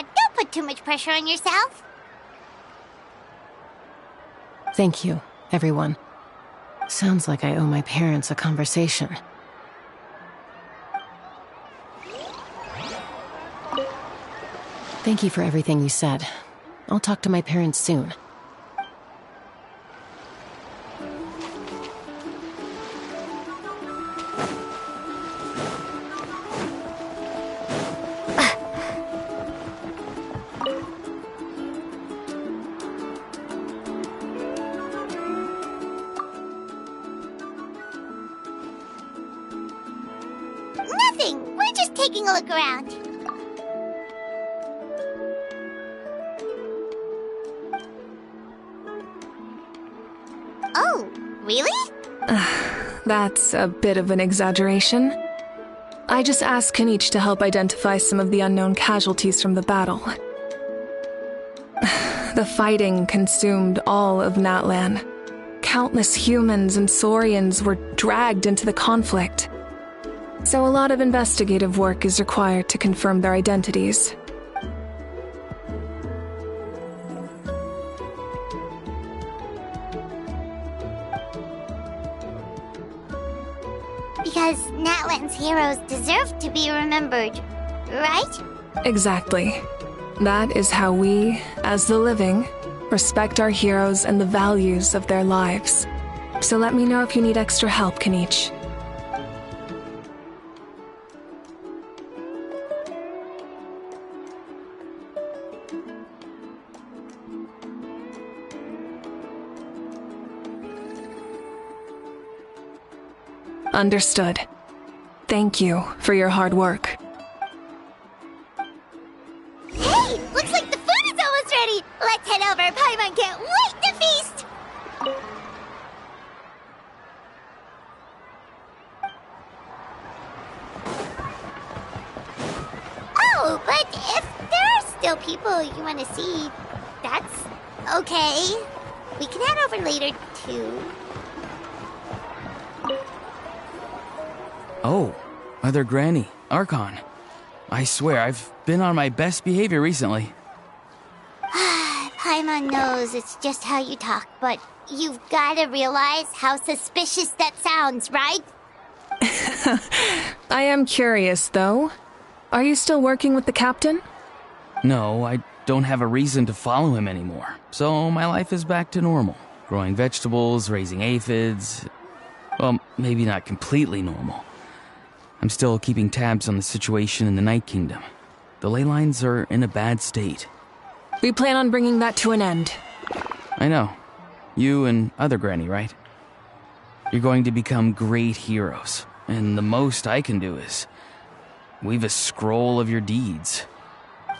don't put too much pressure on yourself. Thank you, everyone. Sounds like I owe my parents a conversation. Thank you for everything you said. I'll talk to my parents soon. Nothing. We're just taking a look around. Oh, really? That's a bit of an exaggeration. I just asked Kenichi to help identify some of the unknown casualties from the battle. The fighting consumed all of Natlan. Countless humans and Saurians were dragged into the conflict. So a lot of investigative work is required to confirm their identities. Because Natlan's heroes deserve to be remembered, right? Exactly. That is how we, as the living, respect our heroes and the values of their lives. So let me know if you need extra help, Kenichi. Understood. Thank you for your hard work. Hey, looks like the food is almost ready. Let's head over. Paimon can't wait to feast. Oh, but if there are still people you want to see, that's okay. We can head over later, too. Oh, Mother Granny, Archon. I swear, I've been on my best behavior recently. Paimon knows it's just how you talk, but you've gotta realize how suspicious that sounds, right? I am curious, though. Are you still working with the captain? No, I don't have a reason to follow him anymore, so my life is back to normal. Growing vegetables, raising aphids. Well, maybe not completely normal. I'm still keeping tabs on the situation in the Night Kingdom. The ley lines are in a bad state. We plan on bringing that to an end. I know. You and Other Granny, right? You're going to become great heroes, and the most I can do is weave a scroll of your deeds.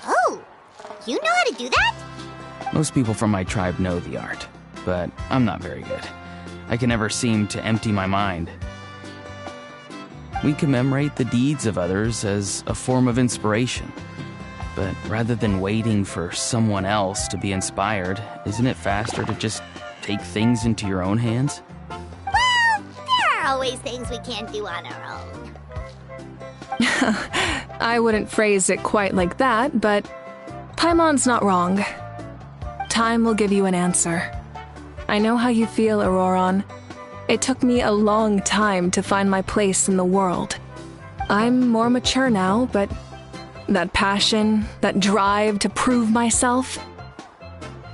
Oh, you know how to do that? Most people from my tribe know the art, but I'm not very good. I can never seem to empty my mind. We commemorate the deeds of others as a form of inspiration. But rather than waiting for someone else to be inspired, isn't it faster to just take things into your own hands? Well, there are always things we can't do on our own. I wouldn't phrase it quite like that, but Paimon's not wrong. Time will give you an answer. I know how you feel, Auroron. It took me a long time to find my place in the world. I'm more mature now, but that passion, that drive to prove myself,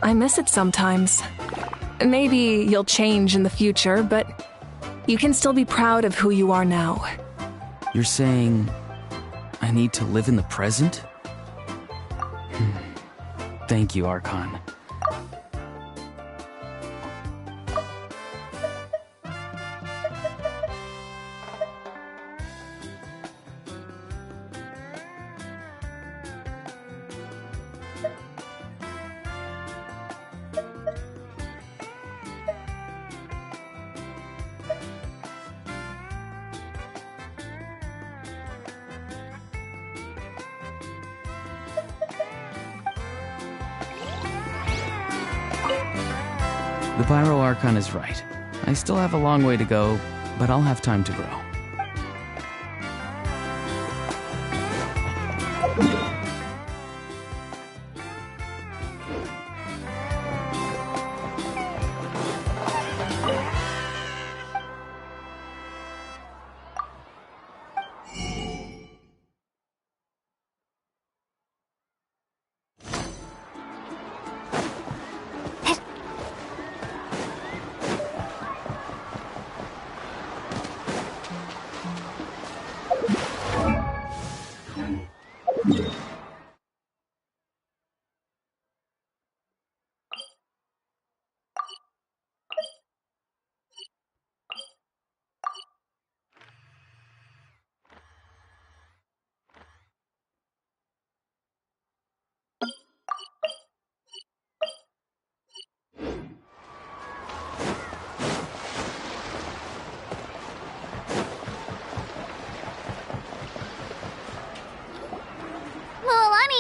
I miss it sometimes. Maybe you'll change in the future, but you can still be proud of who you are now. You're saying I need to live in the present? Thank you, Archon. The Pyro Archon is right. I still have a long way to go, but I'll have time to grow.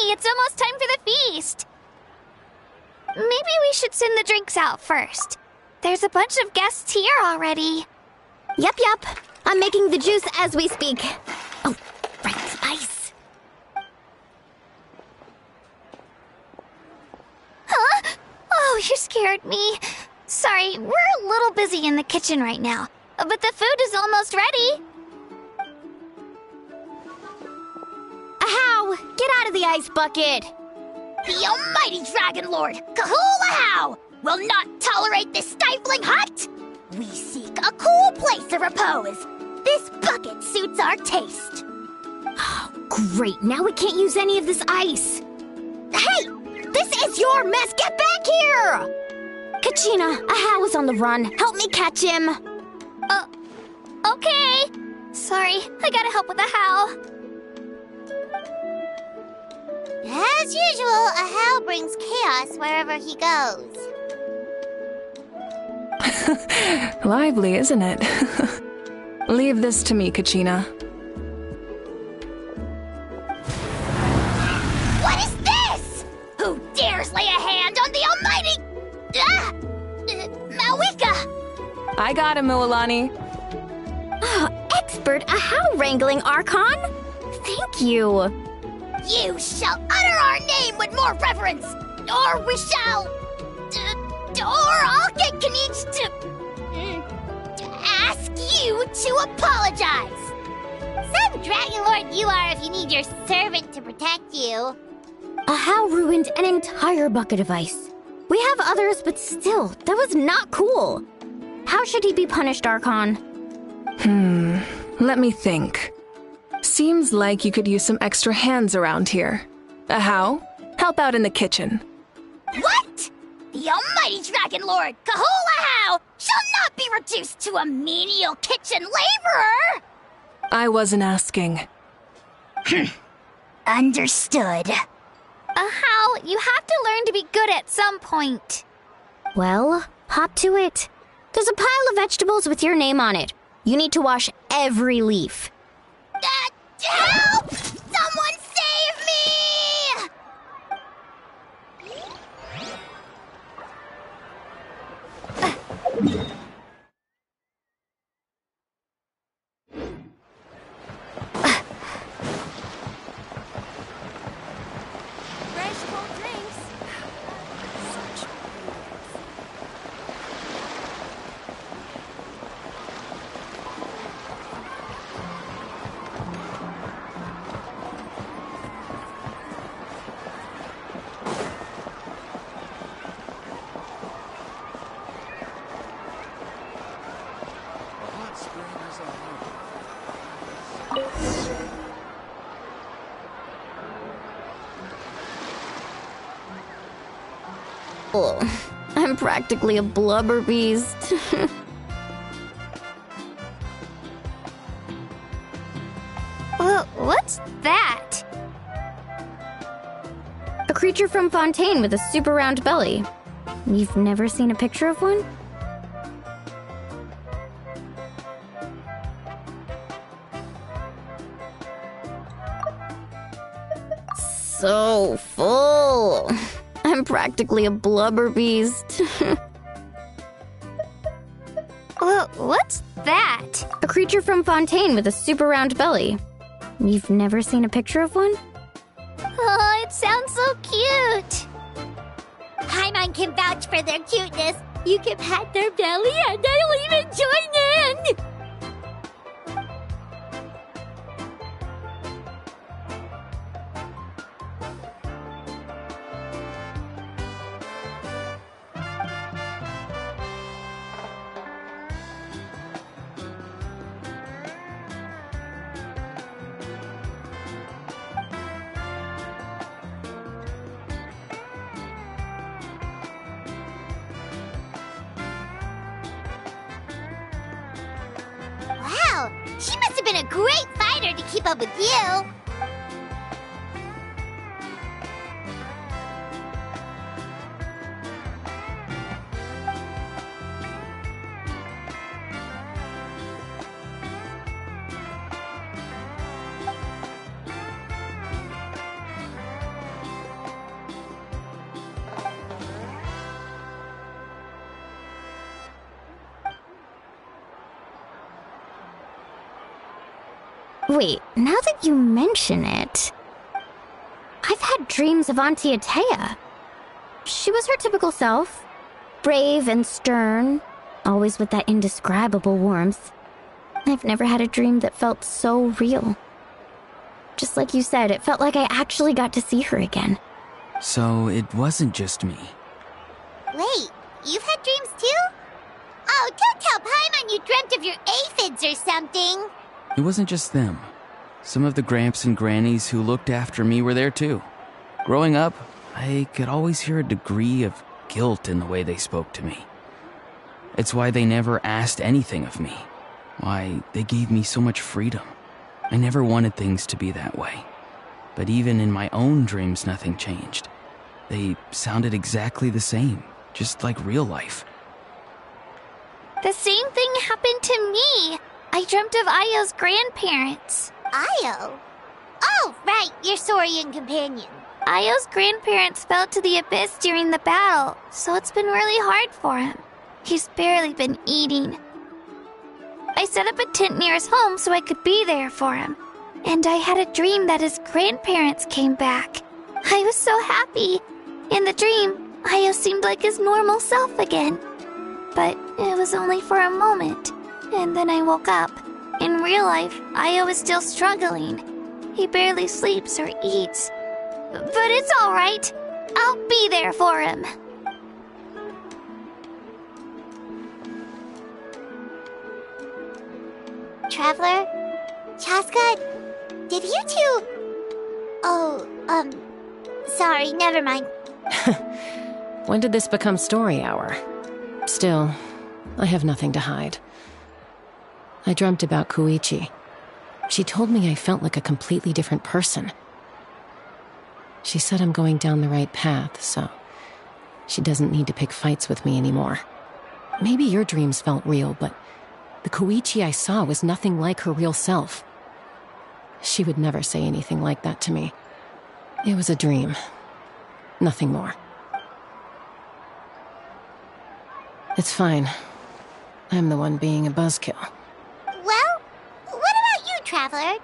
It's almost time for the feast. Maybe we should send the drinks out first. There's a bunch of guests here already. Yep. I'm making the juice as we speak. Oh, right, ice. Huh? Oh, you scared me. Sorry, we're a little busy in the kitchen right now, but the food is almost ready. Ahow! Get out of the ice bucket! The almighty Dragon Lord, Kahulahau, will not tolerate this stifling hut! We seek a cool place of repose. This bucket suits our taste. Oh, great. Now we can't use any of this ice. Hey! This is your mess! Get back here! Kachina, Ahow is on the run. Help me catch him. Okay. Sorry, I gotta help with Ahow. As usual, Ahow brings chaos wherever he goes. Lively, isn't it? Leave this to me, Kachina. What is this? Who dares lay a hand on the almighty... Malwika? I got him, Mualani. Oh, expert Ahow wrangling, Archon. Thank you. You shall utter our name with more reverence, or we shall... or I'll get Kanich to ask you to apologize. Some Dragon Lord you are if you need your servant to protect you. Ahow ruined an entire bucket of ice. We have others, but still, that was not cool. How should he be punished, Archon? Let me think. Seems like you could use some extra hands around here. Ahow, help out in the kitchen. What? The almighty Dragon Lord, Kahulahau, shall not be reduced to a menial kitchen laborer! I wasn't asking. Understood. Ahow, you have to learn to be good at some point. Well, hop to it. There's a pile of vegetables with your name on it. You need to wash every leaf. Help! Someone save me! Fresh I'm practically a blubber beast. Well, what's that? A creature from Fontaine with a super round belly. You've never seen a picture of one? So full. I'm practically a blubber beast. Well, what's that? A creature from Fontaine with a super round belly. You've never seen a picture of one? Oh, it sounds so cute. Paimon can vouch for their cuteness. You can pat their belly and I'll even join in. Wow, she must have been a great fighter to keep up with you. Wait, now that you mention it, I've had dreams of Auntie Atea. She was her typical self, brave and stern, always with that indescribable warmth. I've never had a dream that felt so real. Just like you said, it felt like I actually got to see her again. So it wasn't just me. Wait, you've had dreams too? Oh, don't tell Paimon you dreamt of your aphids or something. It wasn't just them. Some of the Gramps and Grannies who looked after me were there too. Growing up, I could always hear a degree of guilt in the way they spoke to me. It's why they never asked anything of me. Why they gave me so much freedom. I never wanted things to be that way. But even in my own dreams, nothing changed. They sounded exactly the same, just like real life. The same thing happened to me. I dreamt of Ayo's grandparents. Ayo? Oh, right, your Saurian companion. Ayo's grandparents fell to the abyss during the battle, so it's been really hard for him. He's barely been eating. I set up a tent near his home so I could be there for him. And I had a dream that his grandparents came back. I was so happy. In the dream, Ayo seemed like his normal self again. But it was only for a moment. And then I woke up. In real life, Ayo is still struggling. He barely sleeps or eats. But it's all right. I'll be there for him. Traveler? Chaska? Did you two... Oh, sorry, never mind. When did this become story hour? Still, I have nothing to hide. I dreamt about Koichi. She told me I felt like a completely different person. She said I'm going down the right path, so she doesn't need to pick fights with me anymore. Maybe your dreams felt real, but the Koichi I saw was nothing like her real self. She would never say anything like that to me. It was a dream. Nothing more. It's fine. I'm the one being a buzzkill. Well, what about you, Traveler?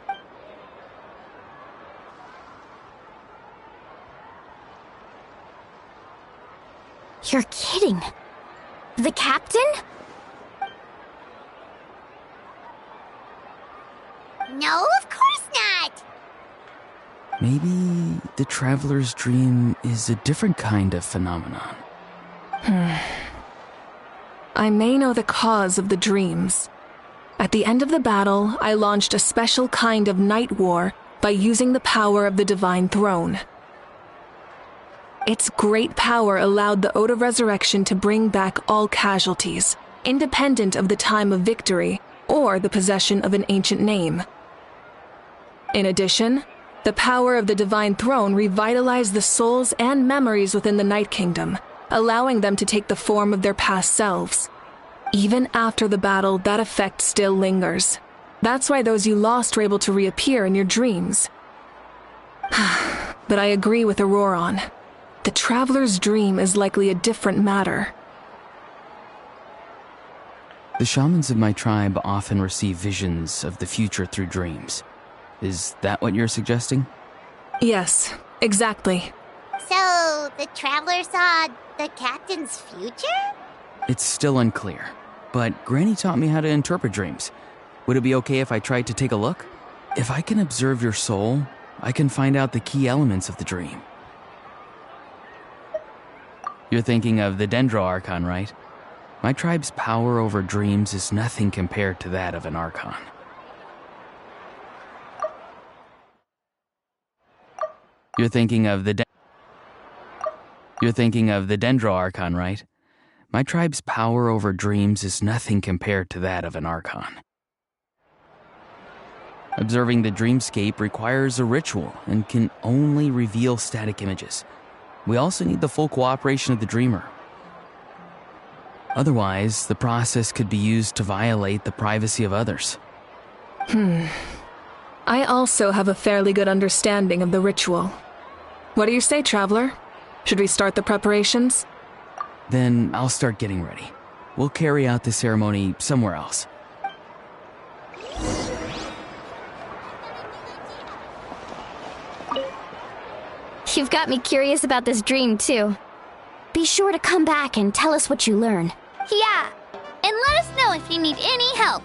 You're kidding. The captain? No, of course not. Maybe the traveler's dream is a different kind of phenomenon. I may know the cause of the dreams. At the end of the battle, I launched a special kind of night war by using the power of the Divine Throne. Its great power allowed the Ode of Resurrection to bring back all casualties, independent of the time of victory or the possession of an ancient name. In addition, the power of the Divine Throne revitalized the souls and memories within the Night Kingdom, allowing them to take the form of their past selves. Even after the battle, that effect still lingers. That's why those you lost were able to reappear in your dreams. But I agree with Auroron. The Traveler's dream is likely a different matter. The shamans of my tribe often receive visions of the future through dreams. Is that what you're suggesting? Yes, exactly. So, the Traveler saw the captain's future? It's still unclear, but Granny taught me how to interpret dreams. Would it be okay if I tried to take a look? If I can observe your soul, I can find out the key elements of the dream. You're thinking of the Dendro Archon, right? My tribe's power over dreams is nothing compared to that of an Archon. You're thinking of the Dendro Archon, right? My tribe's power over dreams is nothing compared to that of an Archon. Observing the dreamscape requires a ritual and can only reveal static images. We also need the full cooperation of the dreamer. Otherwise, the process could be used to violate the privacy of others. I also have a fairly good understanding of the ritual. What do you say, Traveler? Should we start the preparations? Then I'll start getting ready. We'll carry out the ceremony somewhere else. You've got me curious about this dream, too. Be sure to come back and tell us what you learn. Yeah, and let us know if you need any help.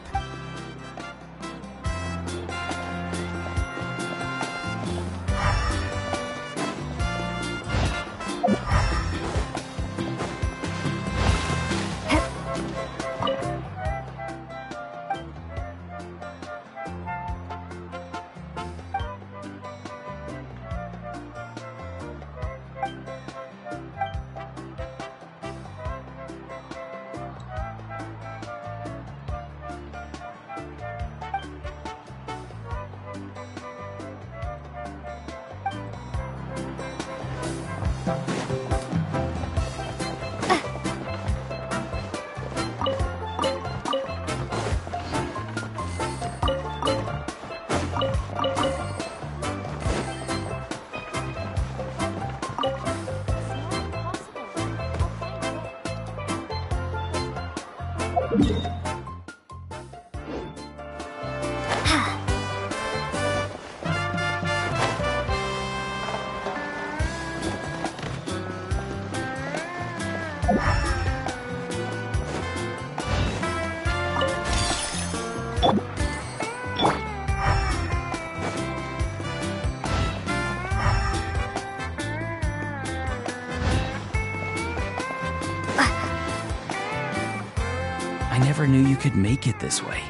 I never knew you could make it this way.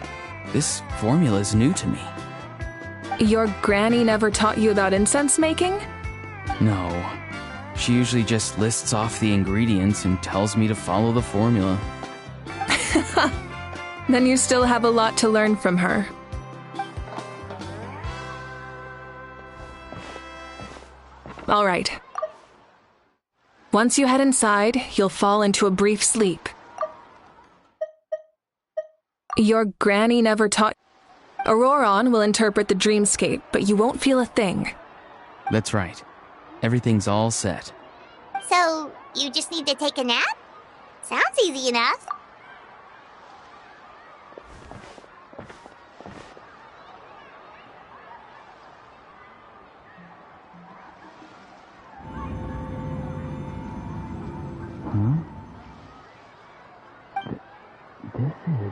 This formula is new to me. Your granny never taught you about incense making? No. She usually just lists off the ingredients and tells me to follow the formula. Then you still have a lot to learn from her. All right. Once you head inside, you'll fall into a brief sleep. Your granny never taught... Auroron will interpret the dreamscape, but you won't feel a thing. That's right. Everything's all set. So, you just need to take a nap? Sounds easy enough. This is...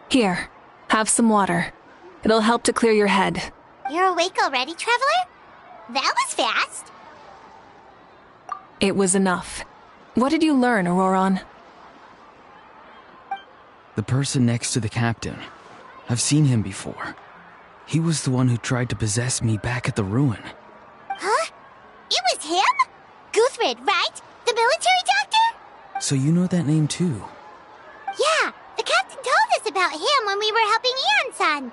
Here, have some water. It'll help to clear your head. You're awake already, Traveler? That was fast. It was enough. What did you learn, Auroron? The person next to the captain. I've seen him before. He was the one who tried to possess me back at the ruin. Huh? It was him? Guthred, right? The military doctor? So you know that name too? Yeah, the captain told us about him when we were helping Eon-san.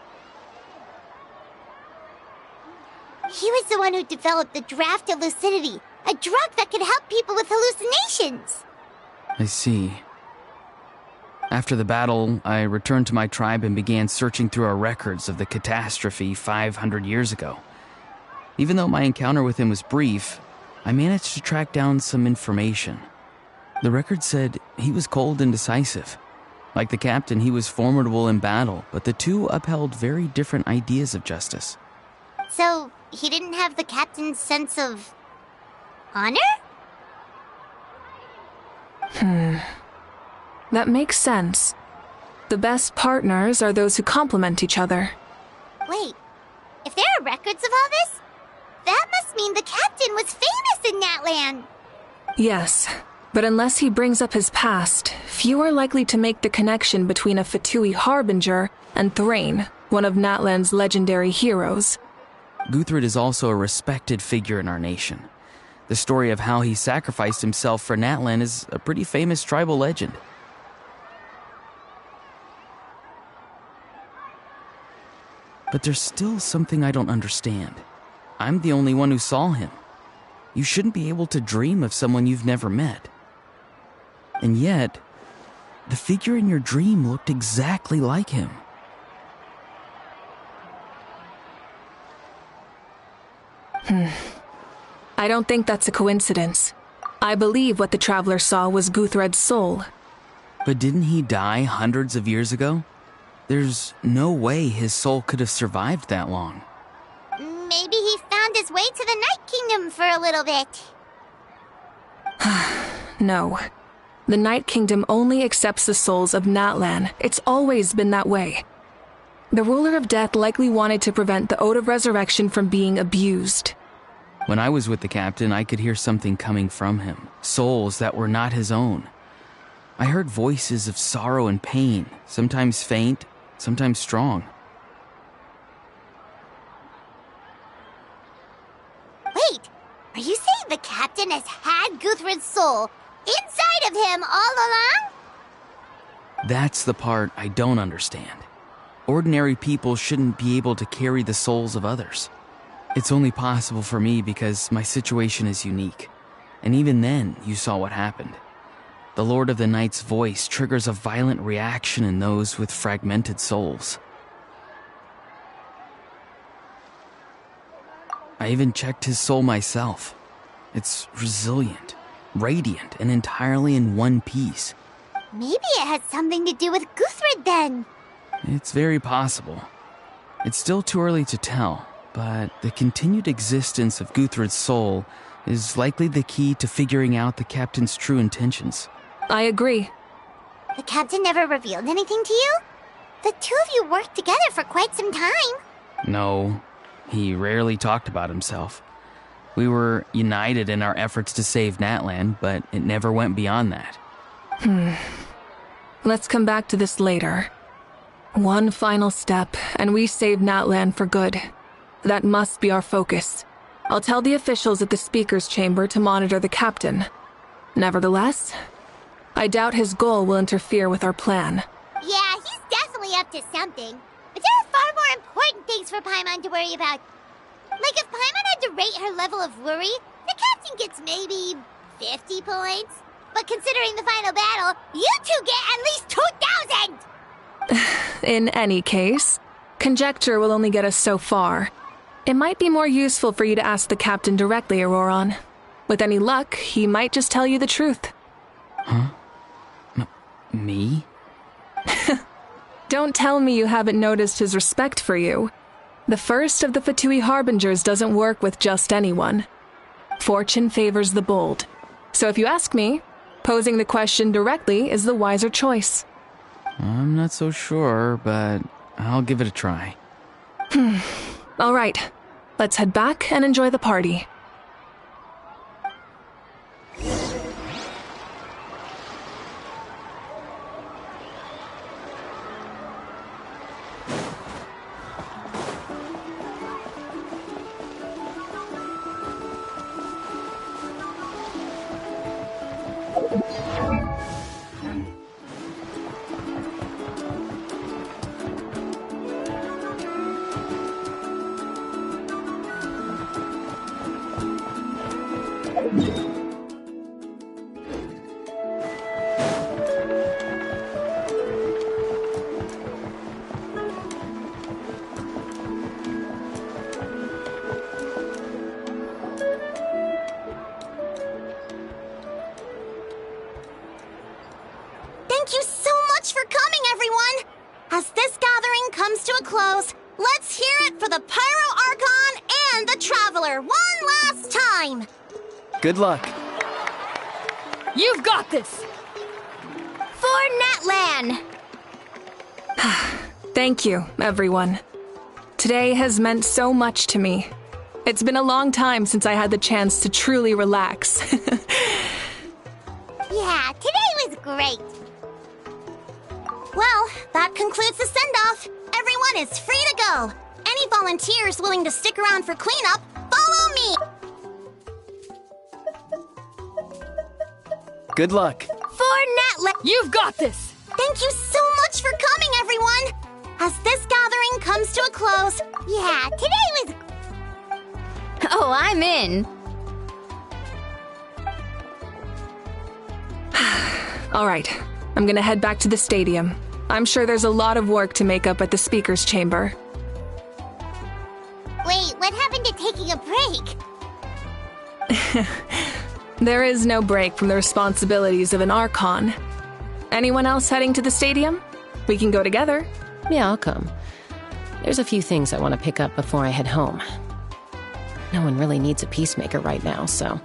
He was the one who developed the draft of lucidity, a drug that could help people with hallucinations. I see. After the battle, I returned to my tribe and began searching through our records of the catastrophe 500 years ago. Even though my encounter with him was brief, I managed to track down some information. The record said he was cold and decisive. Like the captain, he was formidable in battle, but the two upheld very different ideas of justice. So, he didn't have the captain's sense of honor? That makes sense. The best partners are those who complement each other. Wait, if there are records of all this, that must mean the captain was famous in Natlan. Yes, but unless he brings up his past, few are likely to make the connection between a Fatui harbinger and Thrain, one of Natlan's legendary heroes. Guthred is also a respected figure in our nation. The story of how he sacrificed himself for Natlan is a pretty famous tribal legend. But there's still something I don't understand. I'm the only one who saw him. You shouldn't be able to dream of someone you've never met. And yet, the figure in your dream looked exactly like him. I don't think that's a coincidence. I believe what the traveler saw was Guthred's soul. But didn't he die hundreds of years ago? There's no way his soul could have survived that long. Maybe he found his way to the Night Kingdom for a little bit. No. The Night Kingdom only accepts the souls of Natlan. It's always been that way. The ruler of death likely wanted to prevent the Ode of Resurrection from being abused. When I was with the captain, I could hear something coming from him, souls that were not his own. I heard voices of sorrow and pain, sometimes faint, sometimes strong. Wait, are you saying the captain has had Guthred's soul inside of him all along? That's the part I don't understand. Ordinary people shouldn't be able to carry the souls of others. It's only possible for me because my situation is unique. And even then, you saw what happened. The Lord of the Night's voice triggers a violent reaction in those with fragmented souls. I even checked his soul myself. It's resilient, radiant, and entirely in one piece. Maybe it has something to do with Guthred then. It's very possible. It's still too early to tell, but the continued existence of Guthred's soul is likely the key to figuring out the captain's true intentions. I agree. The captain never revealed anything to you? The two of you worked together for quite some time. No, he rarely talked about himself. We were united in our efforts to save Natlan, but it never went beyond that. Let's come back to this later. One final step, and we save Natlan for good. That must be our focus. I'll tell the officials at the speaker's chamber to monitor the captain. Nevertheless, I doubt his goal will interfere with our plan. Yeah, he's definitely up to something. But there are far more important things for Paimon to worry about. Like if Paimon had to rate her level of worry, the captain gets maybe 50 points. But considering the final battle, you two get at least 2,000! In any case, conjecture will only get us so far. It might be more useful for you to ask the captain directly, Auroron. With any luck, he might just tell you the truth. Huh? Me? Don't tell me you haven't noticed his respect for you. The first of the Fatui Harbingers doesn't work with just anyone. Fortune favors the bold. So if you ask me, posing the question directly is the wiser choice. I'm not so sure, but I'll give it a try. All right, let's head back and enjoy the party. everyone! As this gathering comes to a close, let's hear it for the Pyro Archon and the Traveler one last time! Good luck. You've got this! For Natlan! Thank you, everyone. Today has meant so much to me. It's been a long time since I had the chance to truly relax. Yeah, today was great. Well, that concludes the send-off. Everyone is free to go. Any volunteers willing to stick around for cleanup, follow me! Good luck. For Natlan! You've got this! Thank you so much for coming, everyone! As this gathering comes to a close, yeah, today was... Oh, I'm in. All right, I'm gonna head back to the stadium. I'm sure there's a lot of work to make up at the speaker's chamber. Wait, what happened to taking a break? There is no break from the responsibilities of an Archon. Anyone else heading to the stadium? We can go together. Yeah, I'll come. There's a few things I want to pick up before I head home. No one really needs a peacemaker right now, so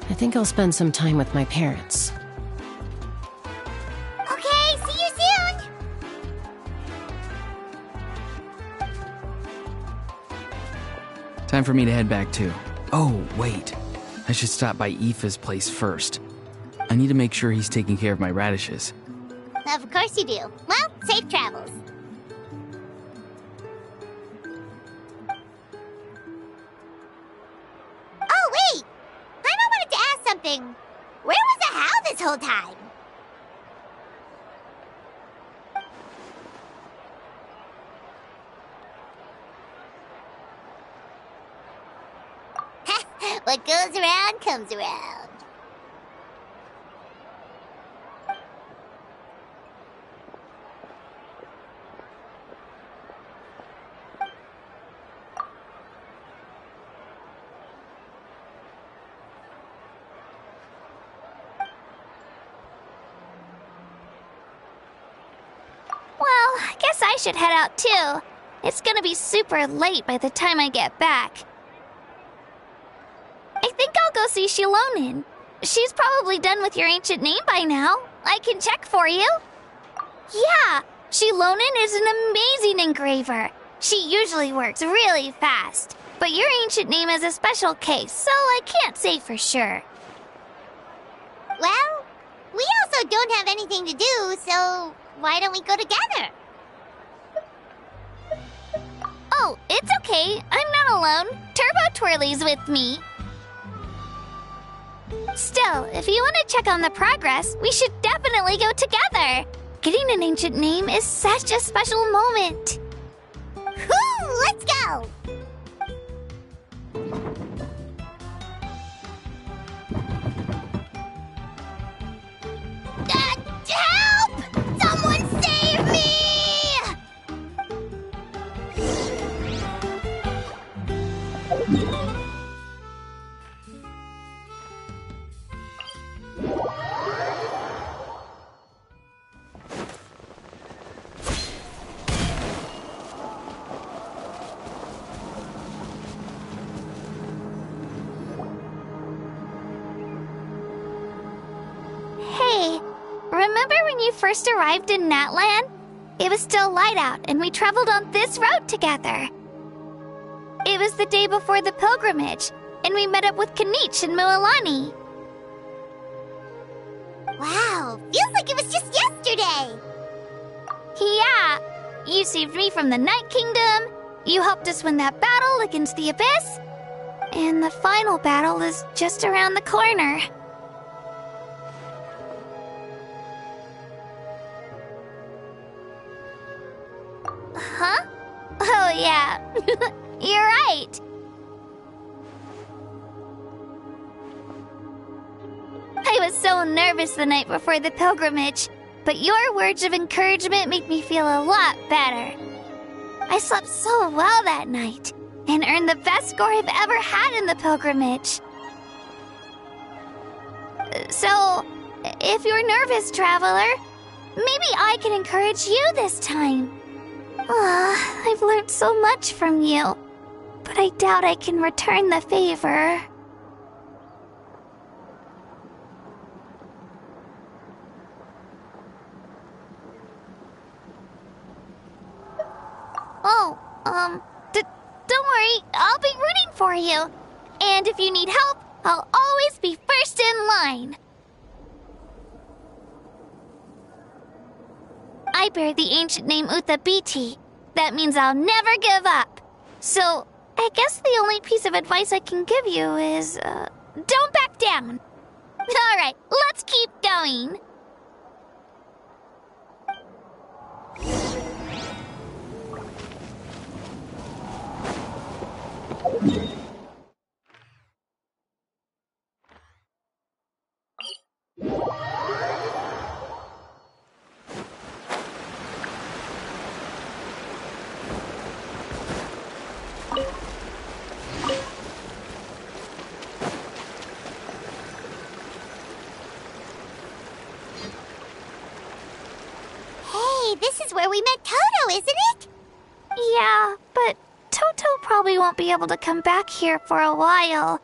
I think I'll spend some time with my parents. Okay, see you soon! Time for me to head back too. Oh, wait. I should stop by Aoife's place first. I need to make sure he's taking care of my radishes. Of course you do. Well, safe travels. Oh, wait! I wanted to ask something. Where was the Hal this whole time? What goes around comes around. Well, I guess I should head out too. It's gonna be super late by the time I get back. I think I'll go see Shilonin. She's probably done with your ancient name by now. I can check for you. Yeah, Shilonin is an amazing engraver. She usually works really fast. But your ancient name is a special case, so I can't say for sure. Well, we also don't have anything to do, so why don't we go together? Oh, it's okay. I'm not alone. Turbo Twirly's with me. Still, if you want to check on the progress, we should definitely go together. Getting an ancient name is such a special moment. Whoo! Let's go! Help! Someone save me! Hey, remember when you first arrived in Natlan? It was still light out, and we traveled on this road together. It was the day before the pilgrimage, and we met up with Kanich and Mualani. Wow, feels like it was just yesterday. Yeah, you saved me from the Night Kingdom, you helped us win that battle against the Abyss, and the final battle is just around the corner. Huh? Oh, yeah. You're right. I was so nervous the night before the pilgrimage, but your words of encouragement make me feel a lot better. I slept so well that night and earned the best score I've ever had in the pilgrimage. So, if you're nervous, traveler, maybe I I can encourage you this time. I've learned so much from you, but I doubt I can return the favor. Oh, don't worry, I'll be rooting for you. And if you need help, I'll always be first in line. I bear the ancient name Uthabiti. That means I'll never give up. So, I guess the only piece of advice I can give you is, don't back down. Alright, let's keep going. Hey, this is where we met Toto, isn't it? Yeah, but Toto probably won't be able to come back here for a while.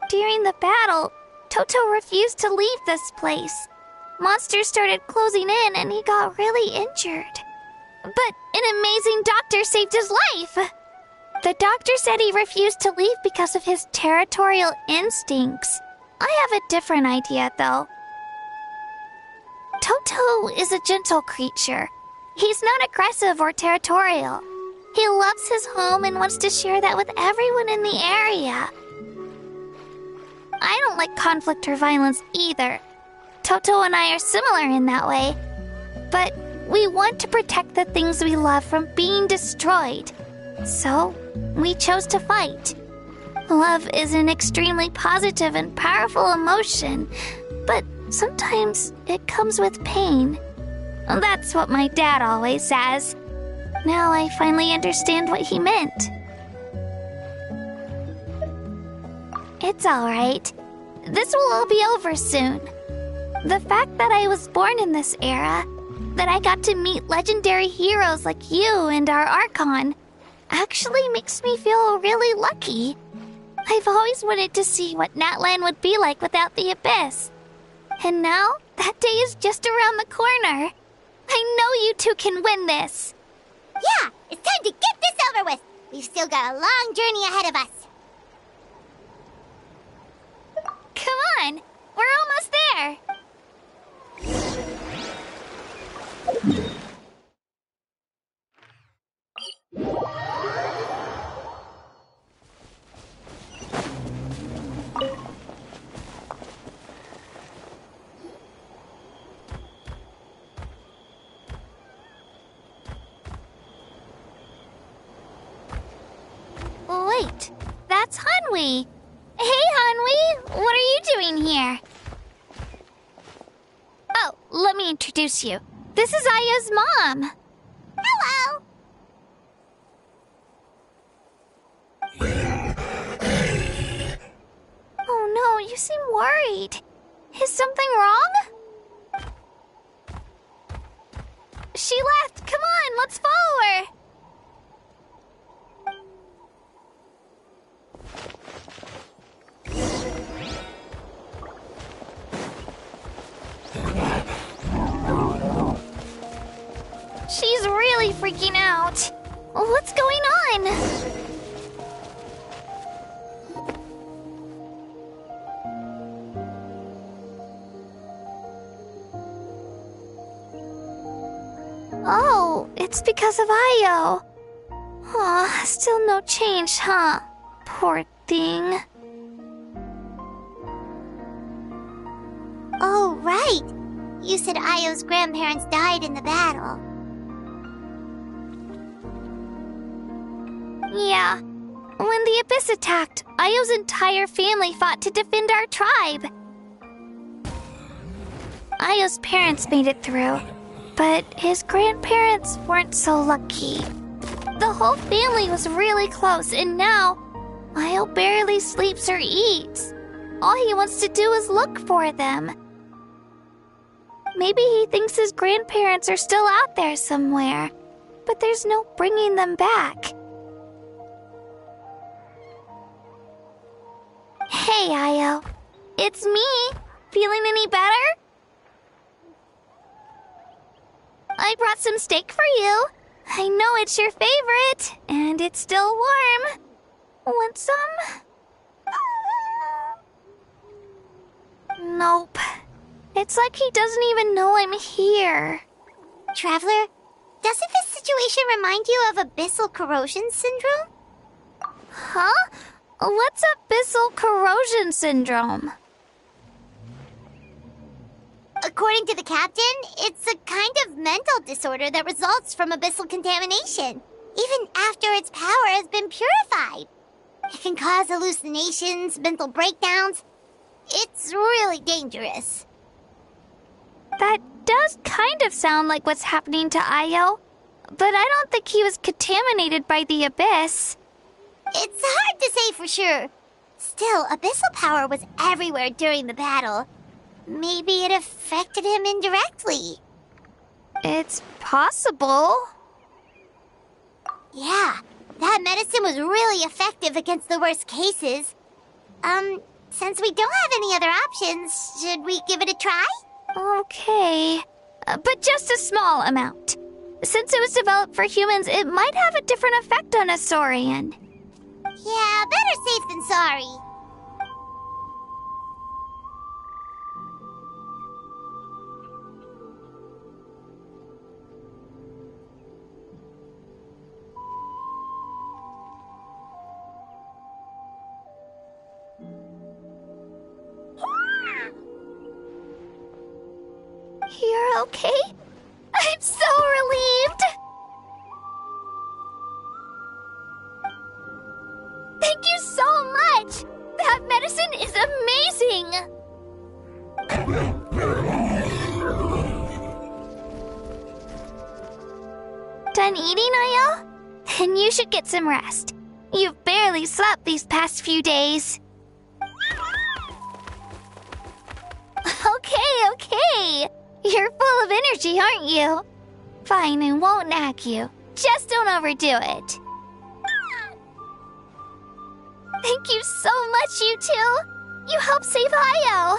During the battle, Toto refused to leave this place. Monsters started closing in and he got really injured. But an amazing doctor saved his life. The doctor said he refused to leave because of his territorial instincts. I have a different idea, though. Toto is a gentle creature. He's not aggressive or territorial. He loves his home and wants to share that with everyone in the area. I don't like conflict or violence either. Toto and I are similar in that way. But we want to protect the things we love from being destroyed. So, we chose to fight. Love is an extremely positive and powerful emotion, but sometimes it comes with pain. That's what my dad always says. Now I finally understand what he meant. It's alright. This will all be over soon. The fact that I was born in this era, that I got to meet legendary heroes like you and our Archon, actually makes me feel really lucky. I've always wanted to see what Natlan would be like without the Abyss. And now, that day is just around the corner. I know you two can win this. Yeah, it's time to get this over with. We've still got a long journey ahead of us. Come on, we're almost there. Wait, that's Hanwi. Hey, Hanwi, what are you doing here? Oh, let me introduce you. This is Aya's mom. Hello. Oh no, you seem worried. Is something wrong? She left. Come on, let's follow her. She's really freaking out. What's going on? Oh, it's because of Io. Aw, still no change, huh? Poor thing. Oh, right. You said Io's grandparents died in the battle. Yeah. When the Abyss attacked, Io's entire family fought to defend our tribe. Io's parents made it through, but his grandparents weren't so lucky. The whole family was really close, and now Io barely sleeps or eats. All he wants to do is look for them. Maybe he thinks his grandparents are still out there somewhere, but there's no bringing them back. Hey, Io. It's me. Feeling any better? I brought some steak for you. I know it's your favorite, and it's still warm. Want some? Nope. It's like he doesn't even know I'm here. Traveler, doesn't this situation remind you of abyssal corrosion syndrome? Huh? What's abyssal corrosion syndrome? According to the captain, it's a kind of mental disorder that results from abyssal contamination, even after its power has been purified. It can cause hallucinations, mental breakdowns. It's really dangerous. That does kind of sound like what's happening to Io, but I don't think he was contaminated by the abyss. It's hard to say for sure. Still, abyssal power was everywhere during the battle. Maybe it affected him indirectly. It's possible. Yeah, that medicine was really effective against the worst cases. Since we don't have any other options, should we give it a try? Okay, but just a small amount. Since it was developed for humans, it might have a different effect on a Saurian. Yeah, better safe than sorry. You're okay? I'm so relieved! Thank you so much! That medicine is amazing! Done eating, Io? Then you should get some rest. You've barely slept these past few days. Okay. You're full of energy, aren't you? Fine, I won't nag you. Just don't overdo it. Thank you so much, you two. You helped save Io.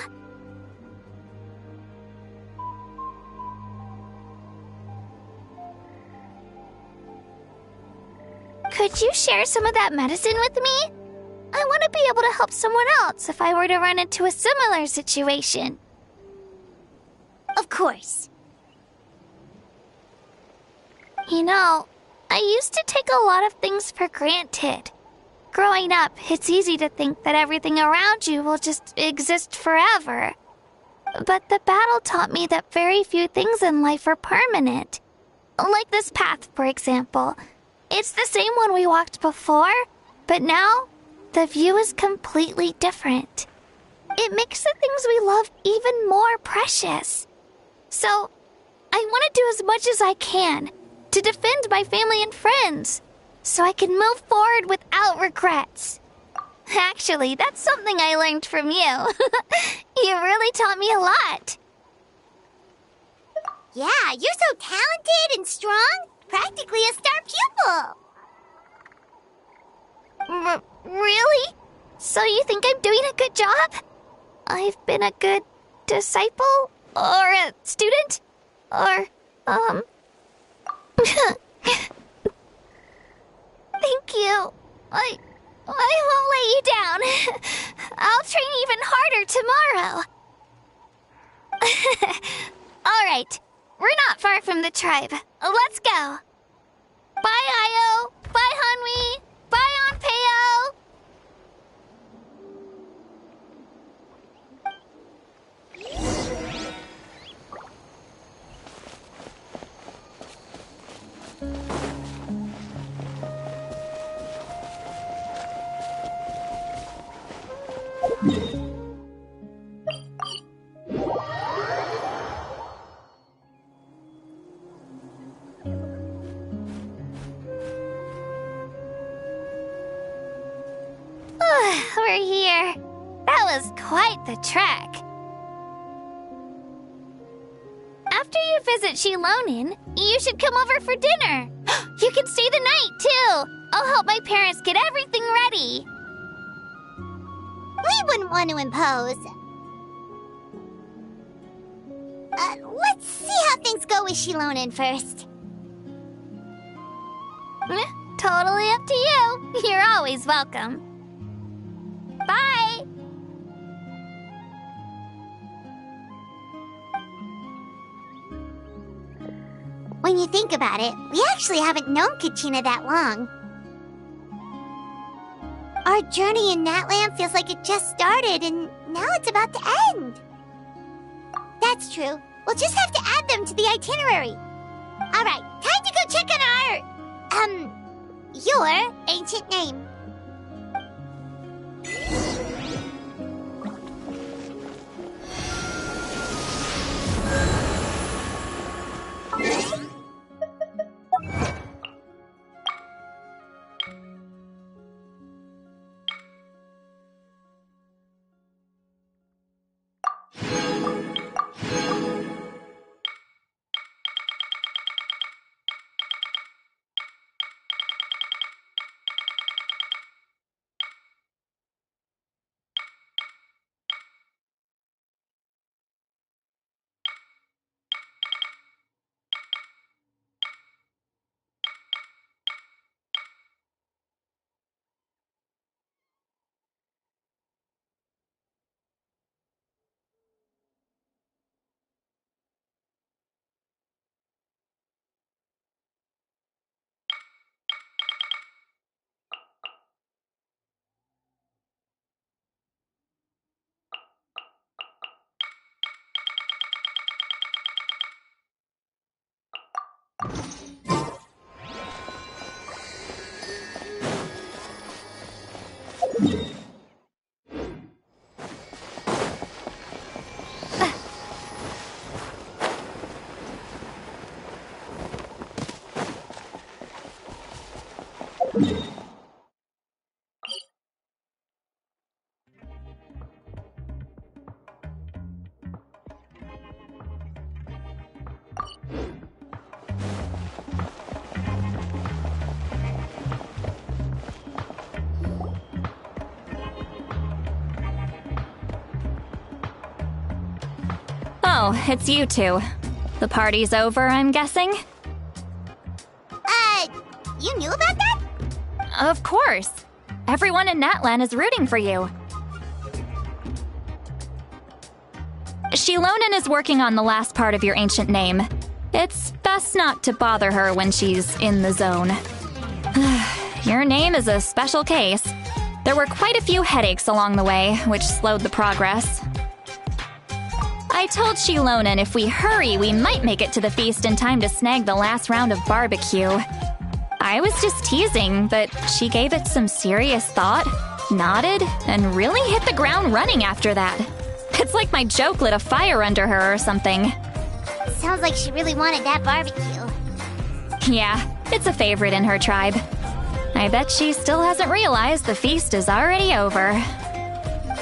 Could you share some of that medicine with me? I want to be able to help someone else if I were to run into a similar situation. Of course. You know, I used to take a lot of things for granted. Growing up, it's easy to think that everything around you will just exist forever. But the battle taught me that very few things in life are permanent. Like this path, for example. It's the same one we walked before, but now the view is completely different. It makes the things we love even more precious. So, I want to do as much as I can to defend my family and friends, so I can move forward without regrets. Actually, that's something I learned from you. You really taught me a lot. Yeah, you're so talented and strong. Practically a star pupil. Really? So you think I'm doing a good job? I've been a good disciple? Or a student? Or, Thank you. I won't let you down. I'll train even harder tomorrow. All right. We're not far from the tribe. Let's go. Bye, Io. Bye, Hanwi. Bye, Onpeo. We're here. That was quite the trek. visit Shilonin, you should come over for dinner. You can stay the night, too. I'll help my parents get everything ready. We wouldn't want to impose. Let's see how things go with Shilonin first. Totally up to you. You're always welcome. Bye! When you think about it, we actually haven't known Kachina that long. Our journey in Natland feels like it just started, and now it's about to end. That's true. We'll just have to add them to the itinerary. Alright, time to go check on your ancient name. Oh, it's you two. The party's over, I'm guessing? You knew about that? Of course. Everyone in Natlan is rooting for you. Shilonin is working on the last part of your ancient name. It's best not to bother her when she's in the zone. Your name is a special case. There were quite a few headaches along the way, which slowed the progress. I told Shilonin if we hurry, we might make it to the feast in time to snag the last round of barbecue. I was just teasing, but she gave it some serious thought, nodded, and really hit the ground running after that. It's like my joke lit a fire under her or something. Sounds like she really wanted that barbecue. Yeah, it's a favorite in her tribe. I bet she still hasn't realized the feast is already over.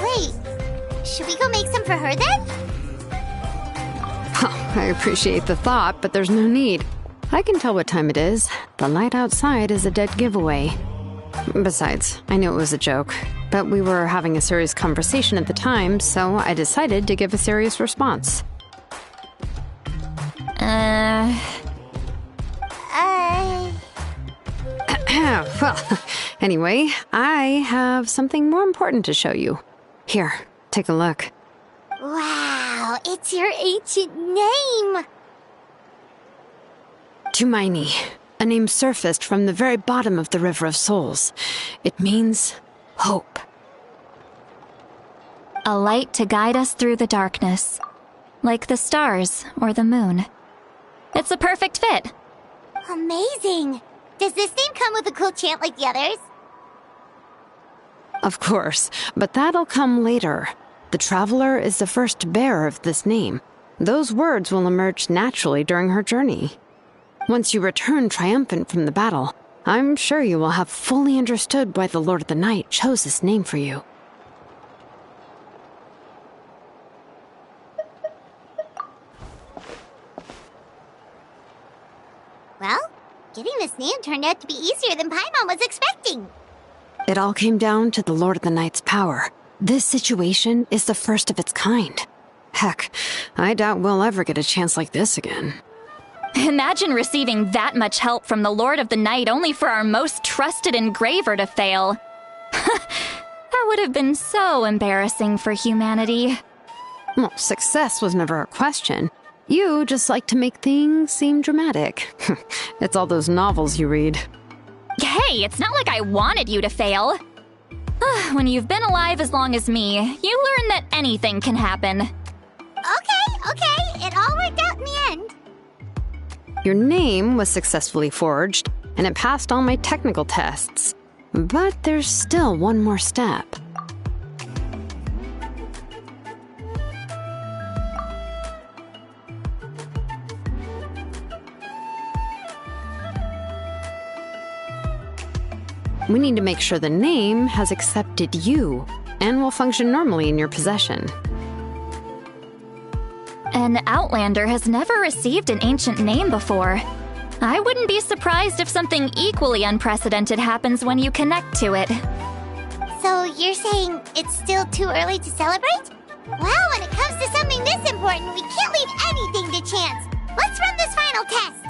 Wait, should we go make some for her then? I appreciate the thought, but there's no need. I can tell what time it is. The light outside is a dead giveaway. Besides, I knew it was a joke, but we were having a serious conversation at the time, so I decided to give a serious response. Well, anyway, I have something more important to show you. Here, take a look. Wow, it's your ancient name! Tumaini, a name surfaced from the very bottom of the River of Souls. It means hope. A light to guide us through the darkness, like the stars or the moon. It's a perfect fit. Amazing! Does this name come with a cool chant like the others? Of course, but that'll come later. The Traveler is the first bearer of this name. Those words will emerge naturally during her journey. Once you return triumphant from the battle, I'm sure you will have fully understood why the Lord of the Night chose this name for you. Well, getting this name turned out to be easier than Paimon was expecting. It all came down to the Lord of the Night's power. This situation is the first of its kind. Heck, I doubt we'll ever get a chance like this again. Imagine receiving that much help from the Lord of the Night only for our most trusted engraver to fail. That would have been so embarrassing for humanity. Well, success was never a question. You just like to make things seem dramatic. It's all those novels you read. Hey, it's not like I wanted you to fail. When you've been alive as long as me, you learn that anything can happen. Okay, it all worked out in the end. Your name was successfully forged, and it passed all my technical tests. But there's still one more step. We need to make sure the name has accepted you and will function normally in your possession. An Outlander has never received an ancient name before. I wouldn't be surprised if something equally unprecedented happens when you connect to it. So you're saying it's still too early to celebrate? Well, when it comes to something this important, we can't leave anything to chance. Let's run this final test.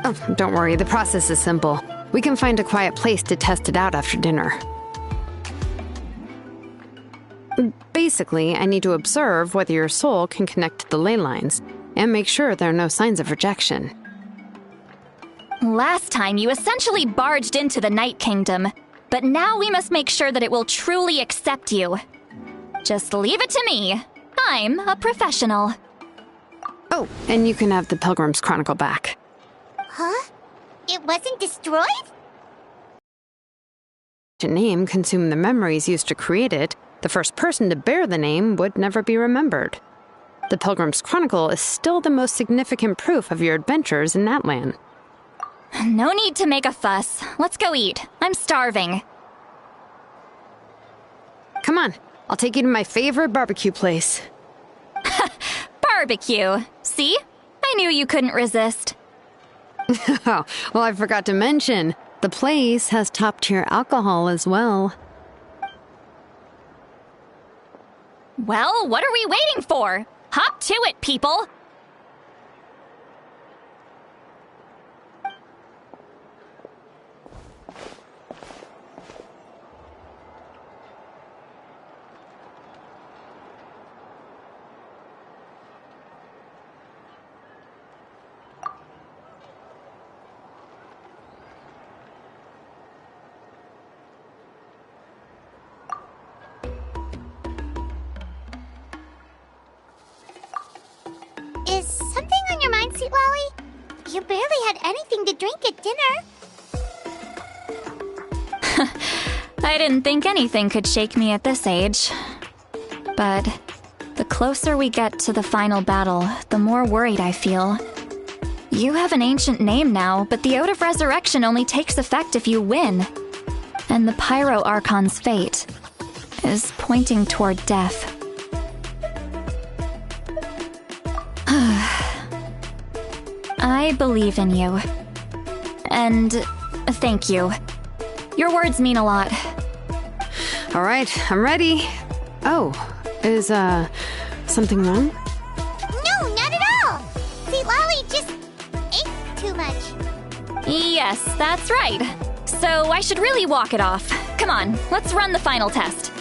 Oh, don't worry, the process is simple. We can find a quiet place to test it out after dinner. Basically, I need to observe whether your soul can connect to the ley lines, and make sure there are no signs of rejection. Last time, you essentially barged into the Night Kingdom, but now we must make sure that it will truly accept you. Just leave it to me. I'm a professional. Oh, and you can have the Pilgrim's Chronicle back. Huh? It wasn't destroyed? The name consumed the memories used to create it. The first person to bear the name would never be remembered. The Pilgrim's Chronicle is still the most significant proof of your adventures in that land. No need to make a fuss. Let's go eat. I'm starving. Come on, I'll take you to my favorite barbecue place. Barbecue. See? I knew you couldn't resist. Oh, well, I forgot to mention, the place has top-tier alcohol as well. Well, what are we waiting for? Hop to it, people! Is something on your mind, Sweet Lolly? You barely had anything to drink at dinner. I didn't think anything could shake me at this age. But the closer we get to the final battle, the more worried I feel. You have an ancient name now, but the Ode of Resurrection only takes effect if you win. And the Pyro Archon's fate is pointing toward death. I believe in you. And thank you. Your words mean a lot. All right, I'm ready. Oh, is, something wrong? No, not at all! Sweet Lolly just ate too much. Yes, that's right. So I should really walk it off. Come on, let's run the final test.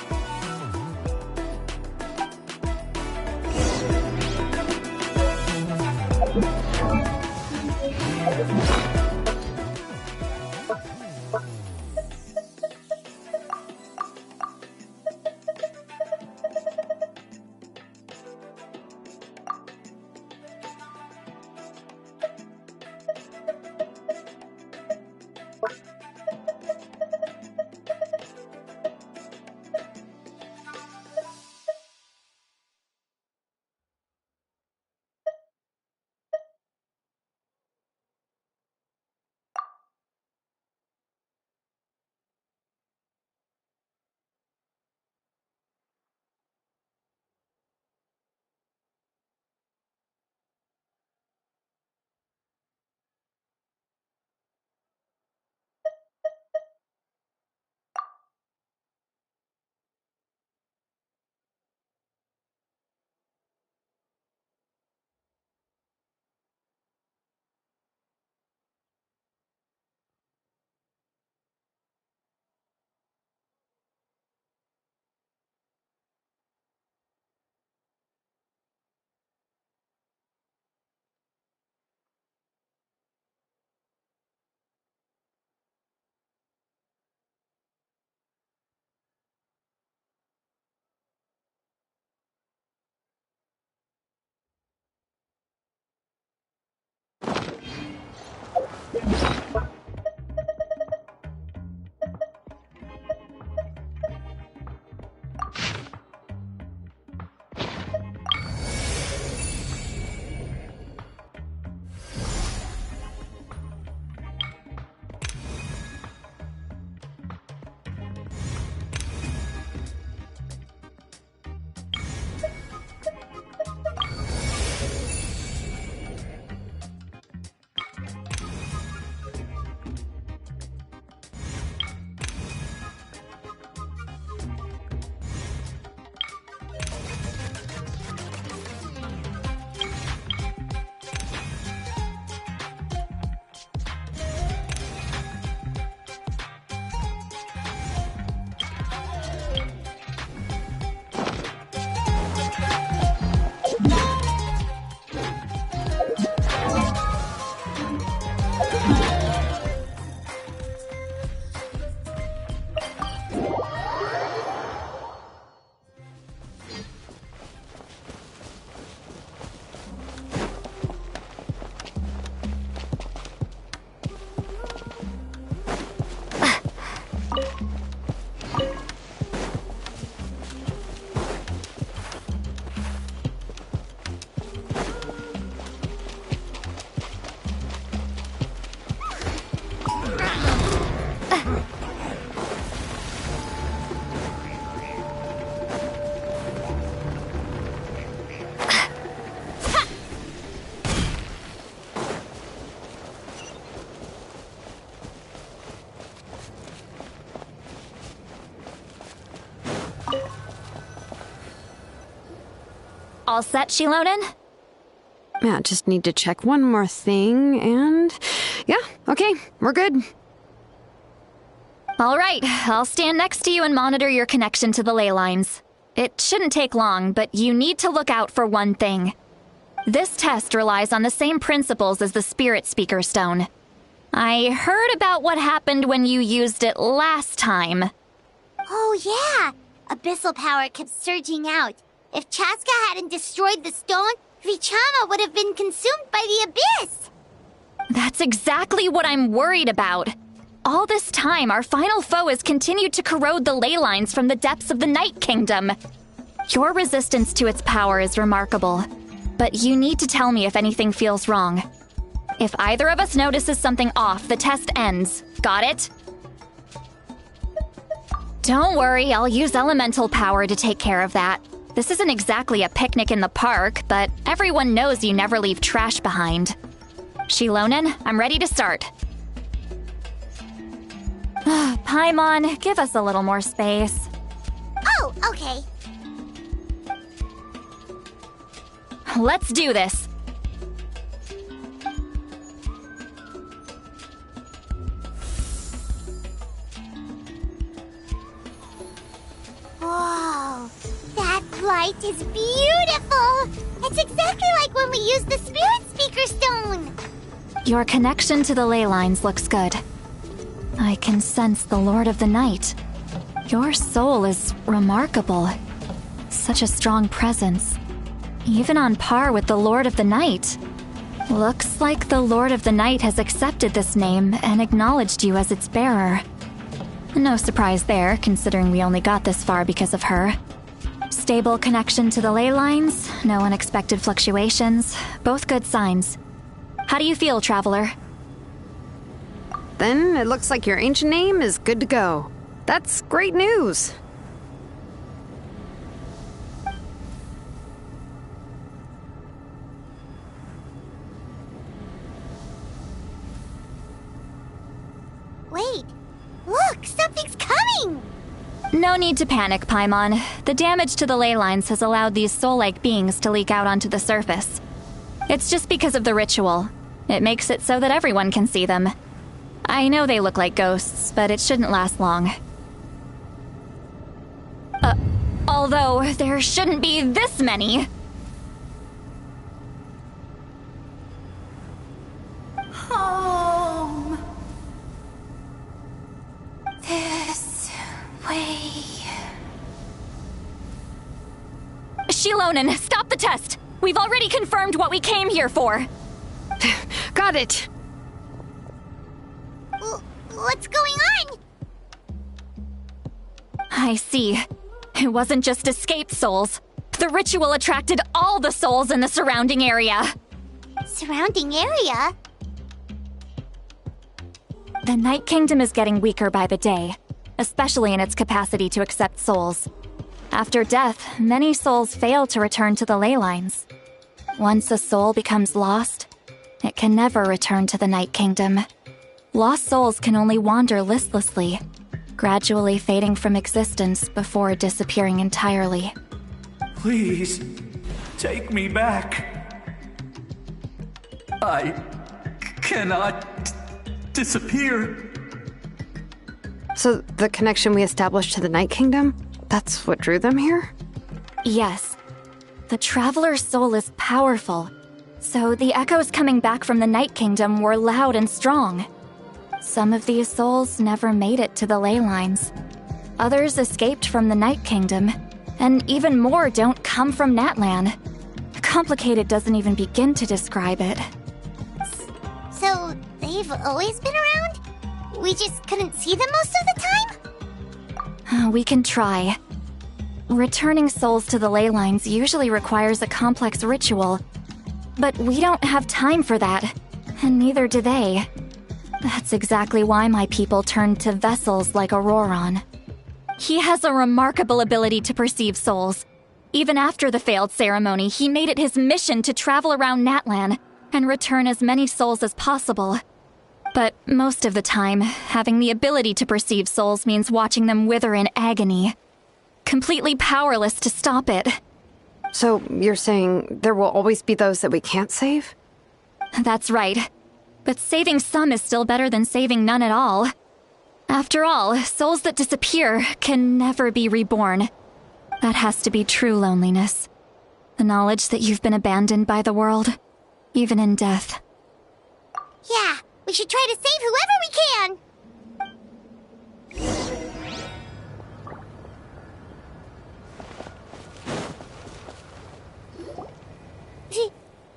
All set, Shilonen? Yeah, just need to check one more thing, and... yeah, okay, we're good. All right, I'll stand next to you and monitor your connection to the ley lines. It shouldn't take long, but you need to look out for one thing. This test relies on the same principles as the Spirit Speaker Stone. I heard about what happened when you used it last time. Oh yeah! Abyssal power kept surging out. If Chaska hadn't destroyed the stone, Vichama would have been consumed by the abyss! That's exactly what I'm worried about. All this time, our final foe has continued to corrode the ley lines from the depths of the Night Kingdom. Your resistance to its power is remarkable, but you need to tell me if anything feels wrong. If either of us notices something off, the test ends. Got it? Don't worry, I'll use elemental power to take care of that. This isn't exactly a picnic in the park, but everyone knows you never leave trash behind. Shilonen, I'm ready to start. Paimon, give us a little more space. Oh, okay. Let's do this. Whoa, that light is beautiful! It's exactly like when we used the Spirit Speaker Stone! Your connection to the ley lines looks good. I can sense the Lord of the Night. Your soul is remarkable. Such a strong presence. Even on par with the Lord of the Night. Looks like the Lord of the Night has accepted this name and acknowledged you as its bearer. No surprise there, considering we only got this far because of her. Stable connection to the ley lines, no unexpected fluctuations, both good signs. How do you feel, Traveler? Then it looks like your ancient name is good to go. That's great news. Wait, look, something's coming! No need to panic, Paimon. The damage to the ley lines has allowed these soul-like beings to leak out onto the surface. It's just because of the ritual. It makes it so that everyone can see them. I know they look like ghosts, but it shouldn't last long. Although, there shouldn't be this many! Home. This way. Shilonen, stop the test! We've already confirmed what we came here for! Got it! What's going on? I see. It wasn't just escaped souls. The ritual attracted all the souls in the surrounding area. Surrounding area? The Night Kingdom is getting weaker by the day, especially in its capacity to accept souls. After death, many souls fail to return to the ley lines. Once a soul becomes lost, it can never return to the Night Kingdom. Lost souls can only wander listlessly, gradually fading from existence before disappearing entirely. Please, take me back. I cannot disappear. So the connection we established to the Night Kingdom, that's what drew them here? Yes. The Traveler's soul is powerful, so the echoes coming back from the Night Kingdom were loud and strong. Some of these souls never made it to the ley lines. Others escaped from the Night Kingdom, and even more don't come from Natlan. Complicated doesn't even begin to describe it. So, they've always been around? We just couldn't see them most of the time? We can try. Returning souls to the ley lines usually requires a complex ritual, but we don't have time for that, and neither do they. That's exactly why my people turned to vessels like Auroron. He has a remarkable ability to perceive souls. Even after the failed ceremony, he made it his mission to travel around Natlan and return as many souls as possible. But most of the time, having the ability to perceive souls means watching them wither in agony. Completely powerless to stop it. So you're saying there will always be those that we can't save? That's right. But saving some is still better than saving none at all. After all, souls that disappear can never be reborn. That has to be true loneliness. The knowledge that you've been abandoned by the world, even in death. Yeah, we should try to save whoever we can!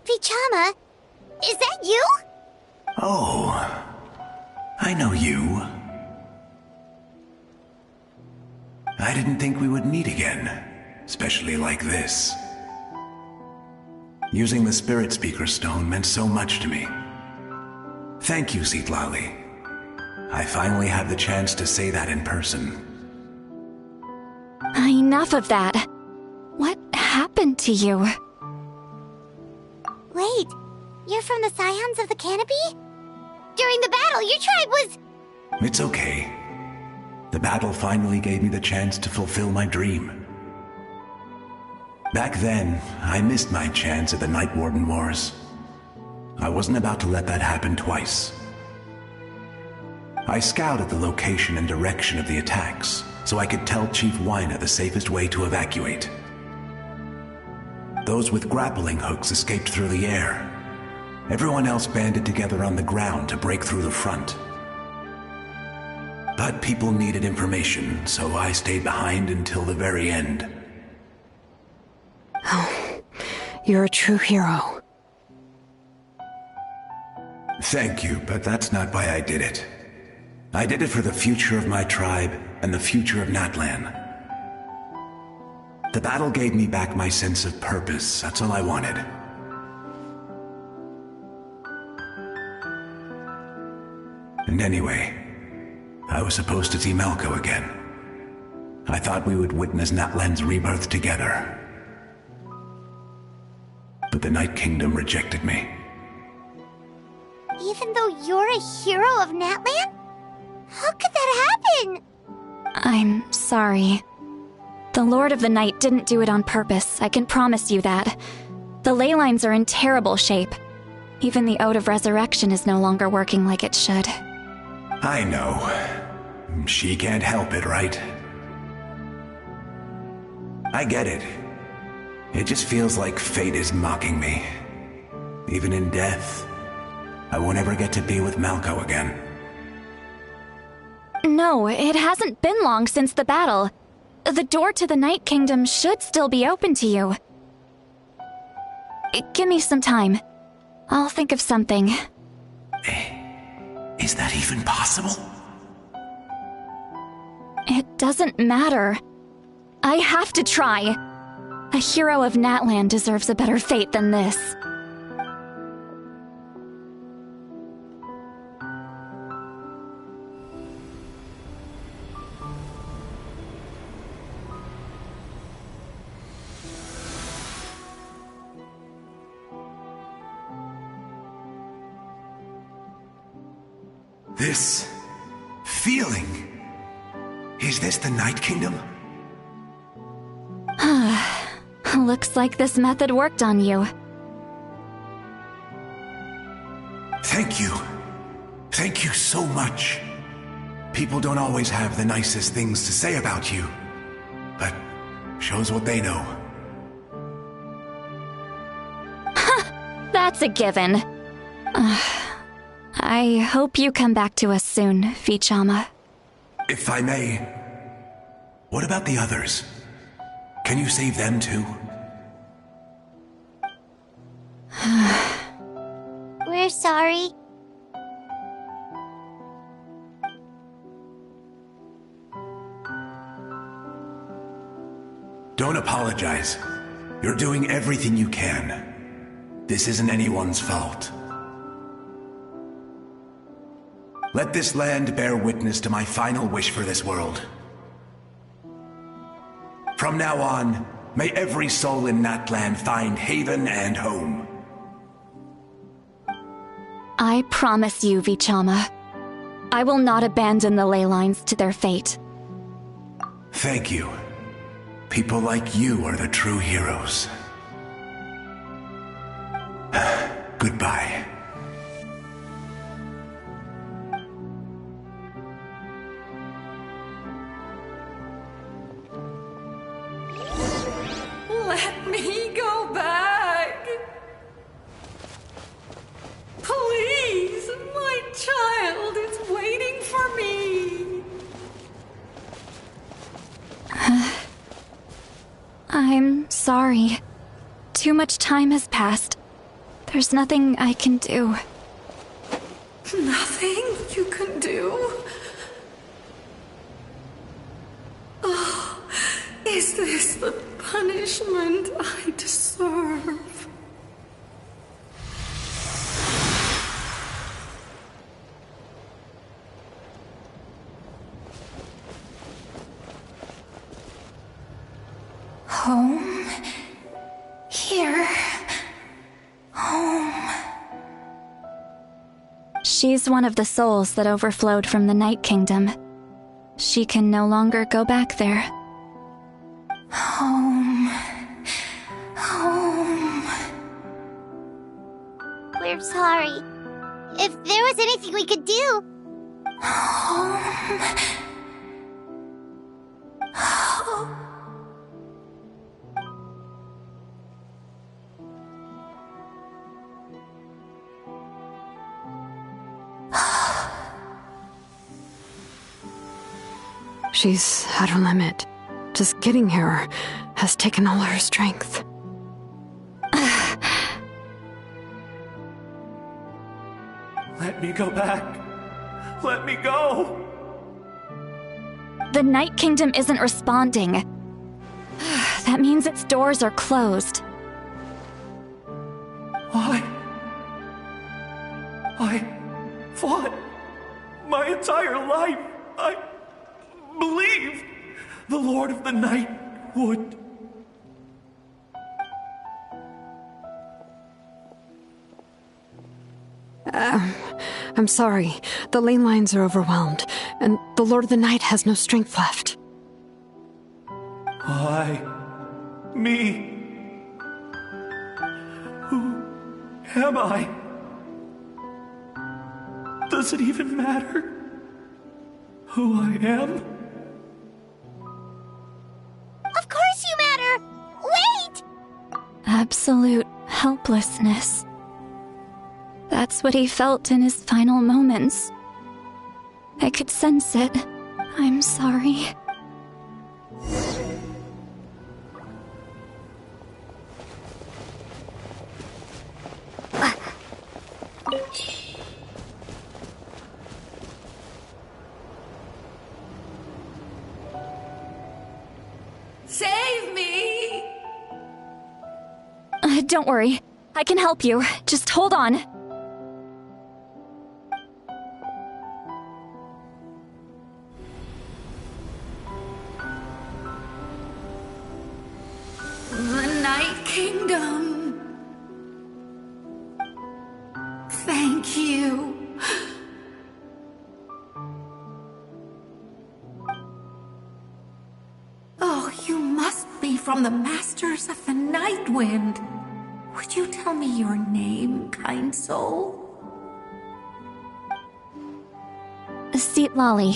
Vichama, is that you? Oh, I know you. I didn't think we would meet again, especially like this. Using the Spirit Speaker Stone meant so much to me. Thank you, Citlali. I finally have the chance to say that in person. Enough of that. What happened to you? Wait, you're from the Scions of the Canopy? During the battle, your tribe was... It's okay. The battle finally gave me the chance to fulfill my dream. Back then, I missed my chance at the Night Warden Wars. I wasn't about to let that happen twice. I scouted the location and direction of the attacks, so I could tell Chief Wyna the safest way to evacuate. Those with grappling hooks escaped through the air. Everyone else banded together on the ground to break through the front. But people needed information, so I stayed behind until the very end. Oh, you're a true hero. Thank you, but that's not why I did it. I did it for the future of my tribe and the future of Natlan. The battle gave me back my sense of purpose, that's all I wanted. And anyway, I was supposed to see Malco again. I thought we would witness Natlan's rebirth together. But the Night Kingdom rejected me. Even though you're a hero of Natlan? How could that happen? I'm sorry. The Lord of the Night didn't do it on purpose, I can promise you that. The ley lines are in terrible shape. Even the Ode of Resurrection is no longer working like it should. I know. She can't help it, right? I get it. It just feels like fate is mocking me. Even in death, I won't ever get to be with Malco again. No, it hasn't been long since the battle. The door to the Night Kingdom should still be open to you. Give me some time. I'll think of something. Is that even possible? It doesn't matter. I have to try. A hero of Natlan deserves a better fate than this. This feeling. Is this the Night Kingdom? Looks like this method worked on you. Thank you. Thank you so much. People don't always have the nicest things to say about you, but shows what they know. That's a given. I hope you come back to us soon, Vichama. If I may, what about the others? Can you save them too? We're sorry. Don't apologize. You're doing everything you can. This isn't anyone's fault. Let this land bear witness to my final wish for this world. From now on, may every soul in Natlan find haven and home. I promise you, Vichama. I will not abandon the ley lines to their fate. Thank you. People like you are the true heroes. Let me go back. Please, my child is waiting for me. I'm sorry. Too much time has passed. There's nothing I can do. Nothing you can do? Oh, is this the punishment I deserve? Home? Here? Home? She's one of the souls that overflowed from the Night Kingdom. She can no longer go back there. Home. Home. We're sorry. If there was anything we could do. Home. Home. She's at her limit. Just getting here has taken all her strength. Let me go back. Let me go. The Night Kingdom isn't responding. That means its doors are closed. I fought my entire life. I believed the Lord of the Night would. I'm sorry. The lane lines are overwhelmed, and the Lord of the Night has no strength left. Me. Who am I? Does it even matter who I am? Of course you matter! Wait! Absolute helplessness. That's what he felt in his final moments. I could sense it. I'm sorry. Save me! Don't worry. I can help you. Just hold on. The Night Kingdom. Thank you. Oh, you must be from the Masters of the Night Wind. Would you tell me your name, kind soul? Seat Lolly.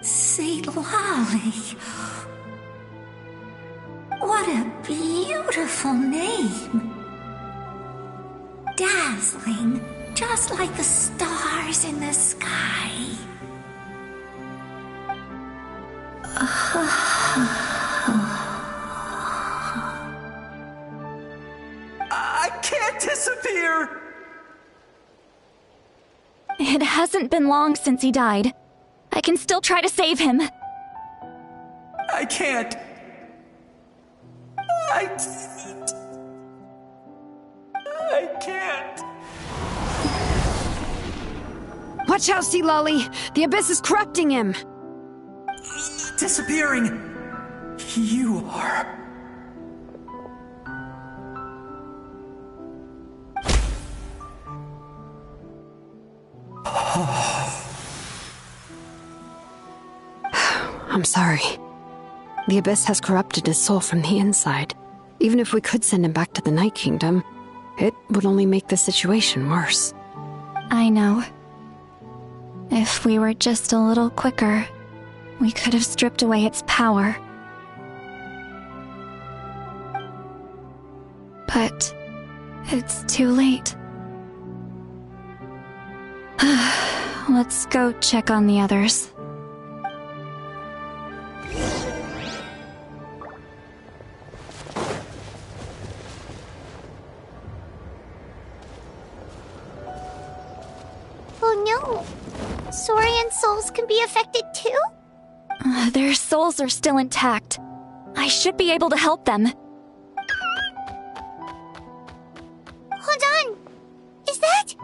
Seat Lolly. What a beautiful name. Dazzling, just like the stars in the sky. I can't disappear! It hasn't been long since he died. I can still try to save him. I can't. I can't. Watch out, Sea Lolly! The Abyss is corrupting him! Disappearing. You are. I'm sorry. The Abyss has corrupted his soul from the inside. Even if we could send him back to the Night Kingdom, it would only make the situation worse. I know. If we were just a little quicker, we could have stripped away its power. But it's too late. Let's go check on the others. Oh no! Saurian souls can be affected too? Their souls are still intact. I should be able to help them. Hold on! Is that...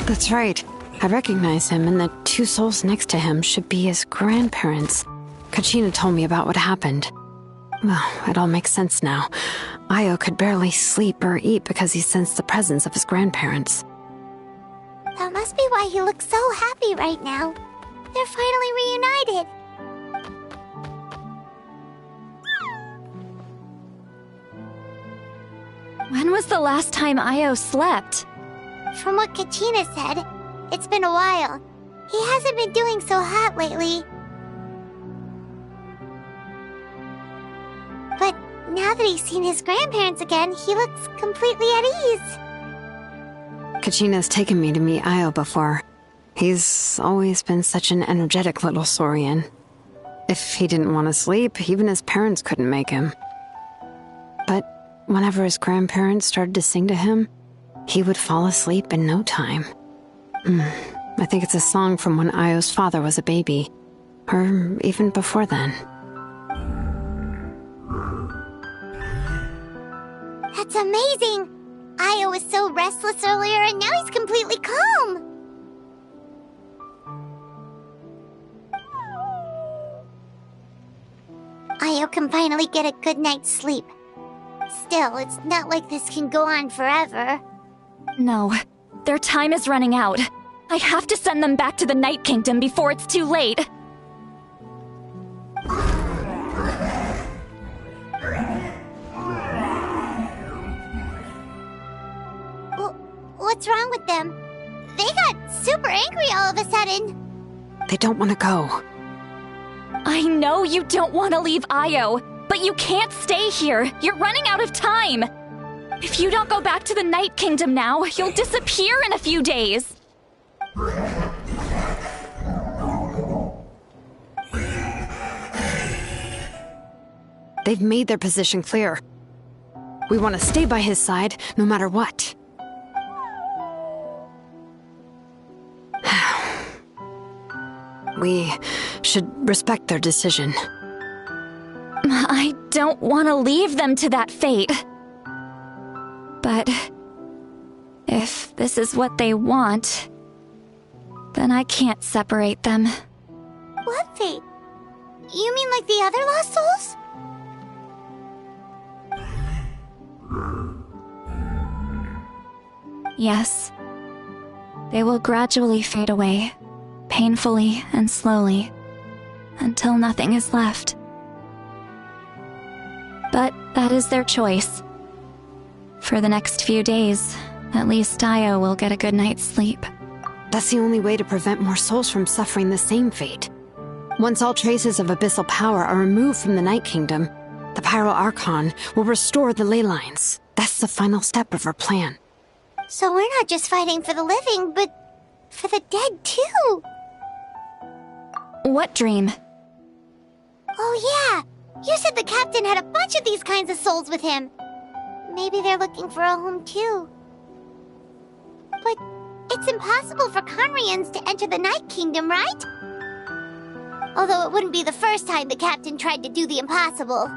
That's right. I recognize him, and the two souls next to him should be his grandparents. Kachina told me about what happened. Well, it all makes sense now. Io could barely sleep or eat because he sensed the presence of his grandparents. That must be why he looks so happy right now. They're finally reunited. When was the last time Io slept? From what Kachina said, it's been a while. He hasn't been doing so hot lately. But now that he's seen his grandparents again, he looks completely at ease. Kachina's taken me to meet Io before. He's always been such an energetic little Saurian. If he didn't want to sleep, even his parents couldn't make him. But whenever his grandparents started to sing to him, he would fall asleep in no time. I think it's a song from when Io's father was a baby, or even before then. That's amazing! Io was so restless earlier, and now he's completely calm! Io can finally get a good night's sleep. Still, it's not like this can go on forever. No, their time is running out. I have to send them back to the Night Kingdom before it's too late. What's wrong with them? They got super angry all of a sudden. They don't want to go. I know you don't want to leave Io, but you can't stay here. You're running out of time. If you don't go back to the Night Kingdom now, you'll disappear in a few days. They've made their position clear. We want to stay by his side, no matter what. We should respect their decision. I don't want to leave them to that fate. But if this is what they want, then I can't separate them. What fate? You mean like the other lost souls? Yes. They will gradually fade away, painfully and slowly, until nothing is left. But that is their choice. For the next few days, at least Io will get a good night's sleep. That's the only way to prevent more souls from suffering the same fate. Once all traces of abyssal power are removed from the Night Kingdom, the Pyro Archon will restore the ley lines. That's the final step of our plan. So we're not just fighting for the living, but for the dead too. What dream? Oh yeah, you said the captain had a bunch of these kinds of souls with him. Maybe they're looking for a home too. But it's impossible for Conrians to enter the Night Kingdom, right? Although it wouldn't be the first time the captain tried to do the impossible.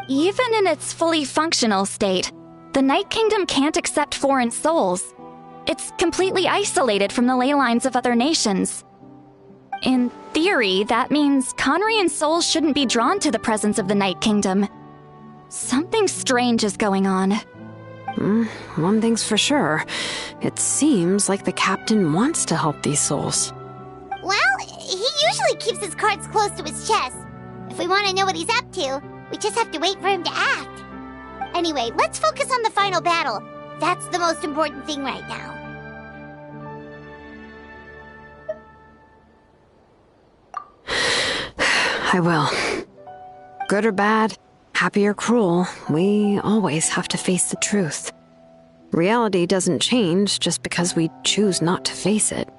Even in its fully functional state, the Night Kingdom can't accept foreign souls. It's completely isolated from the ley lines of other nations. In theory, that means Conrian souls shouldn't be drawn to the presence of the Night Kingdom. Something strange is going on. One thing's for sure. It seems like the captain wants to help these souls. Well, he usually keeps his cards close to his chest. If we want to know what he's up to, we just have to wait for him to act. Anyway, let's focus on the final battle. That's the most important thing right now. I will. Good or bad, happy or cruel, we always have to face the truth. Reality doesn't change just because we choose not to face it.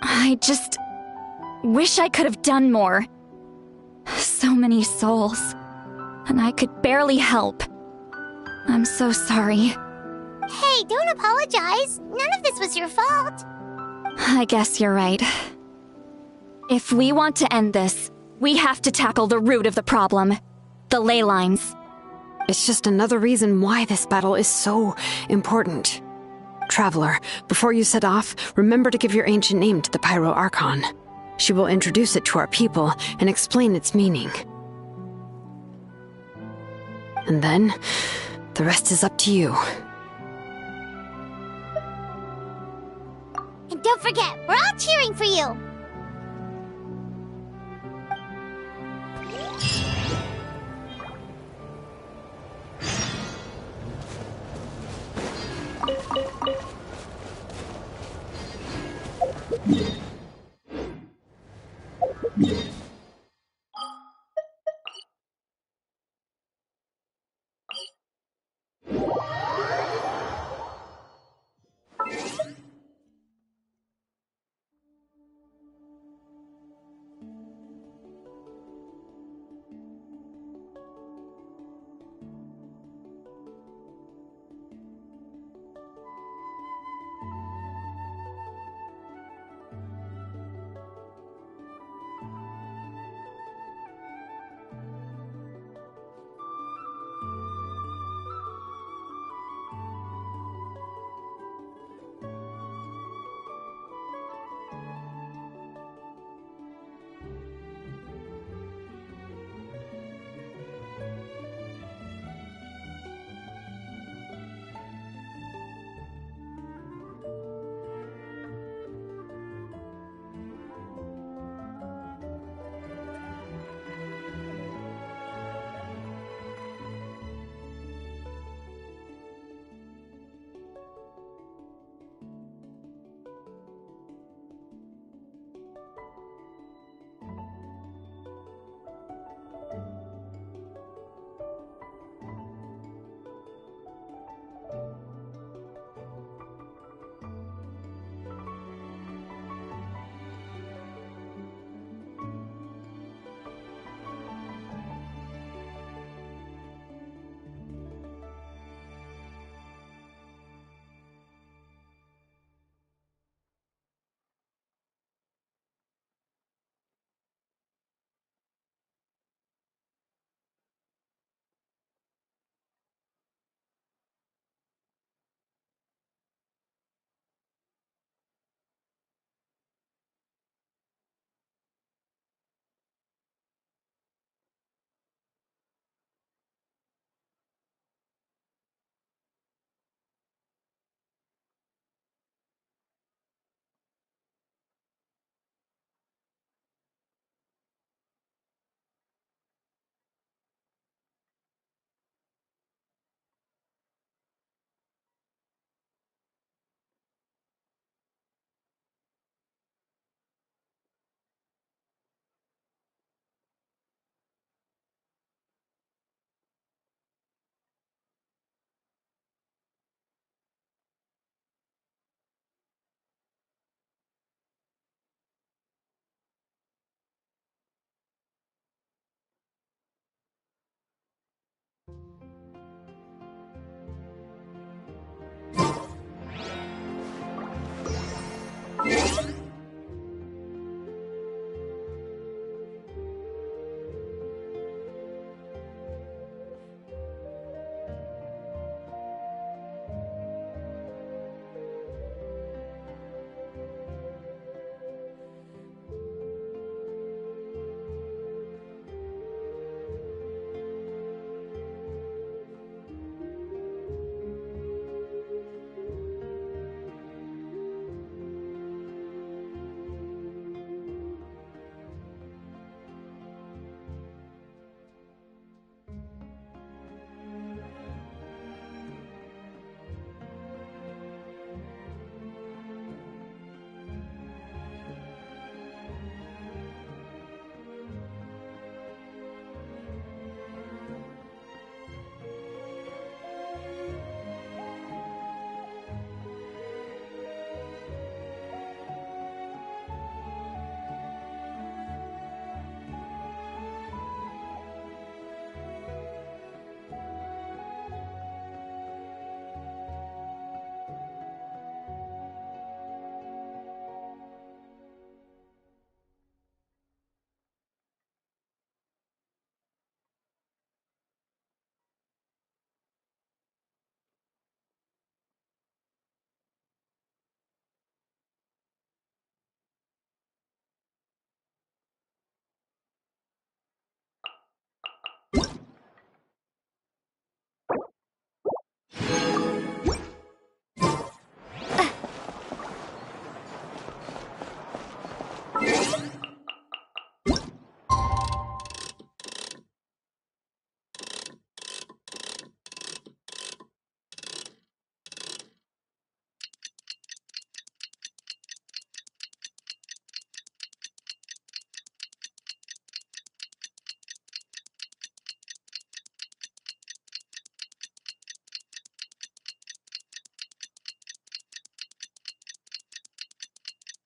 I just wish I could have done more. So many souls, and I could barely help. I'm so sorry. Hey, don't apologize. None of this was your fault. I guess you're right. If we want to end this, we have to tackle the root of the problem. The ley lines. It's just another reason why this battle is so important. Traveler, before you set off, remember to give your ancient name to the Pyro Archon. She will introduce it to our people and explain its meaning. And then, the rest is up to you. And don't forget, we're all cheering for you.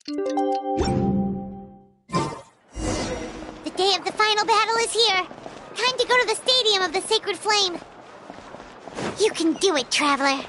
The day of the final battle is here. Time to go to the Stadium of the Sacred Flame. You can do it, Traveler.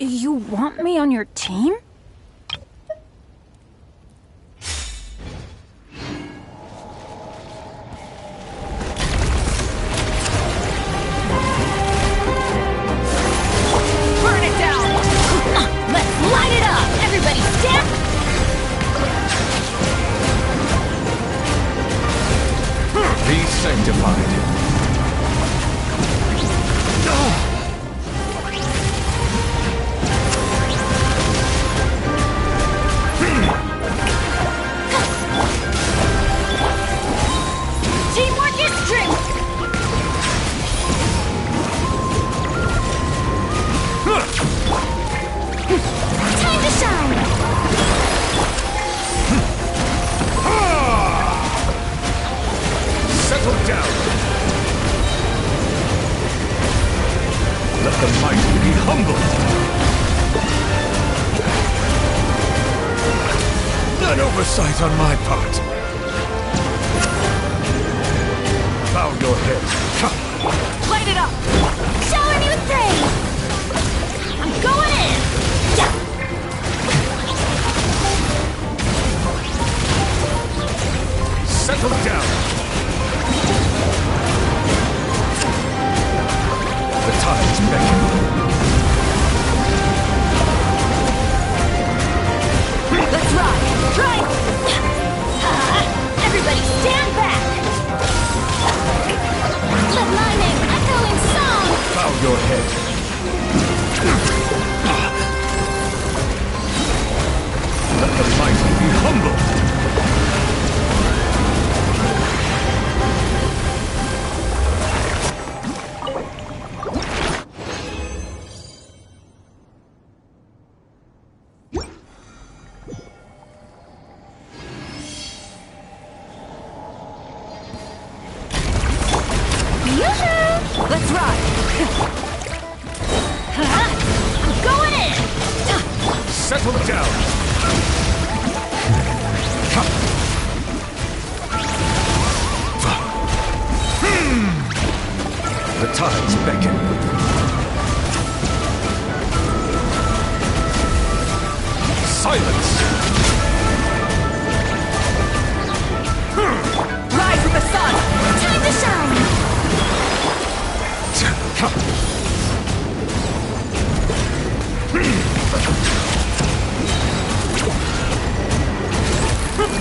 You want me on your team? Burn it down! Let's light it up! Everybody stand! Be sanctified. Let the mighty be humbled. An oversight on my part. Bow your head. Come. Light it up! Shower me with praise! I'm going in! Yeah. Settle down. The tides beckon. Let's ride! Try! Everybody stand back! Let my name echo in song! Bow your head. Let the mighty be humbled. Let's ride! I'm going in! Settle down. The tides beckon. Silence! Rise with the sun! Time to shine!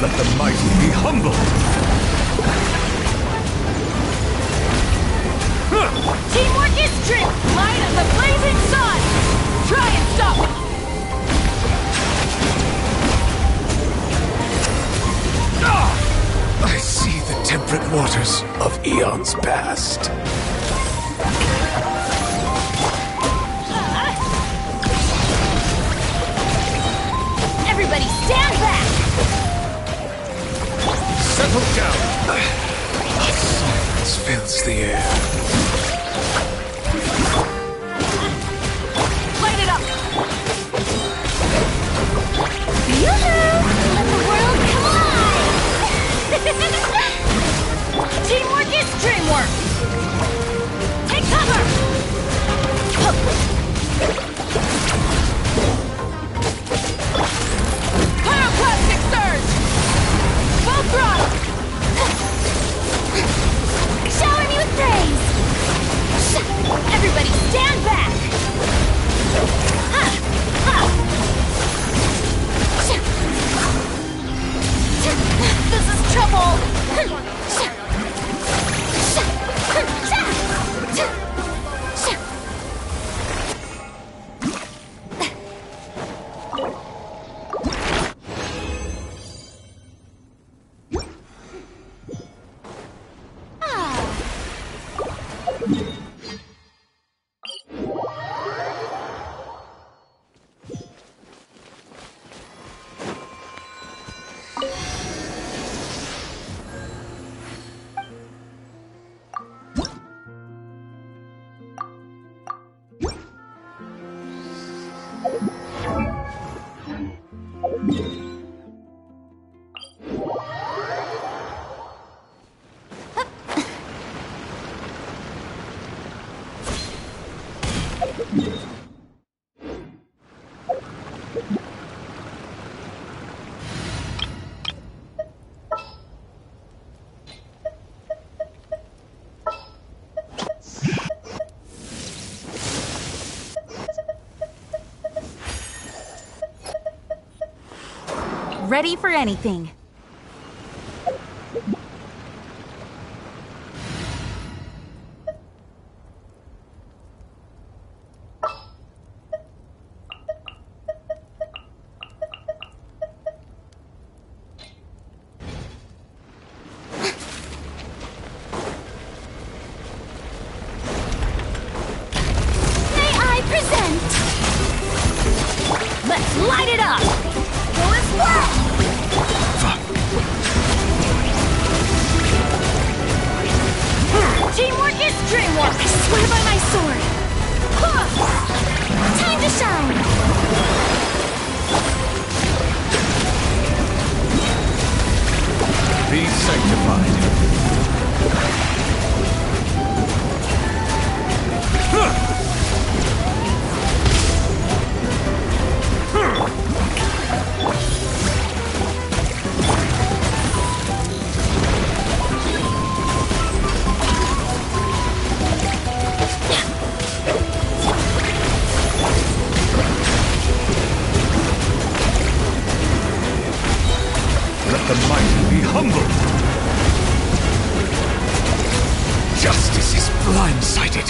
Let the mighty be humbled. Teamwork is strength! Light as the blazing sun! Try and stop me! I see the temperate waters of eons past. Everybody stand back! Settle down. Silence fills the air. Light it up! Yoo-hoo! Let the world come alive! Teamwork is dreamwork! Take cover! Pyroclastic surge! Full throttle! Shower me with praise! Everybody stand back! This is trouble! Ready for anything. Let's light it up! Go as well! Teamwork is dreamwork! I swear by my sword! to shine! Be sanctified. Let the mighty be humbled. Justice is blindsided.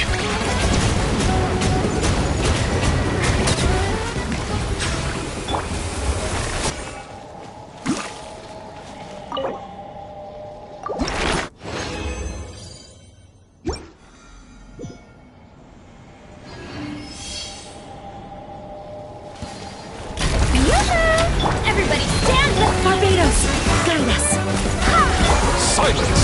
Everybody stand up! Barbados, guide us! Silence!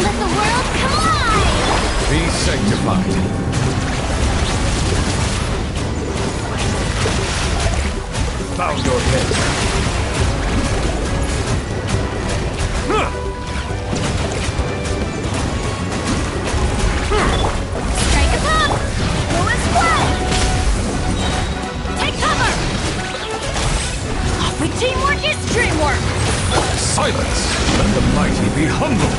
Let the world come alive! Be sanctified. Bow your head. Strike us up! Go as well! Take cover! With teamwork is dreamwork! Silence! Let the mighty be humbled.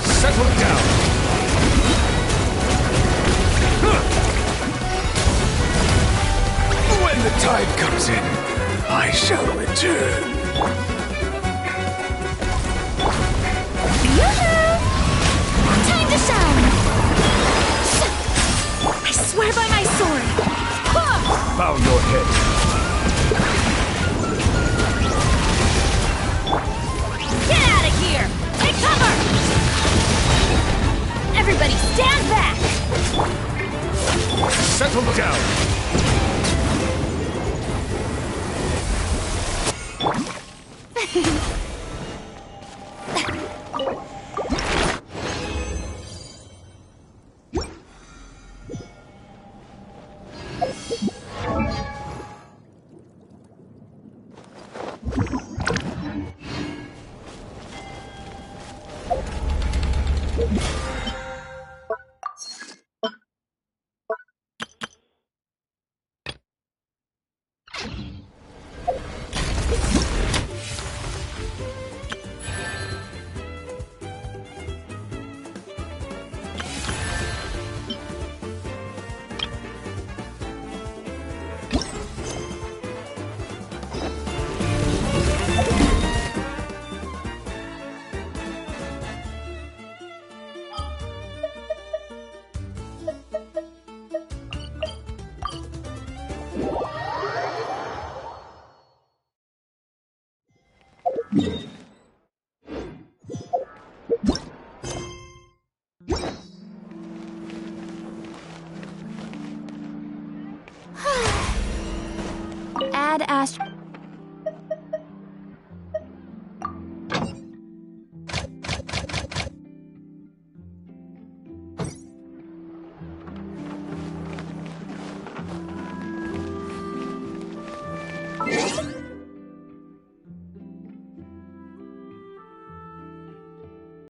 Settle down. When the tide comes in, I shall return. Time to shine! I swear by my sword! Bow your head. Get out of here! Take cover! Everybody stand back! Settle down. Add Ash.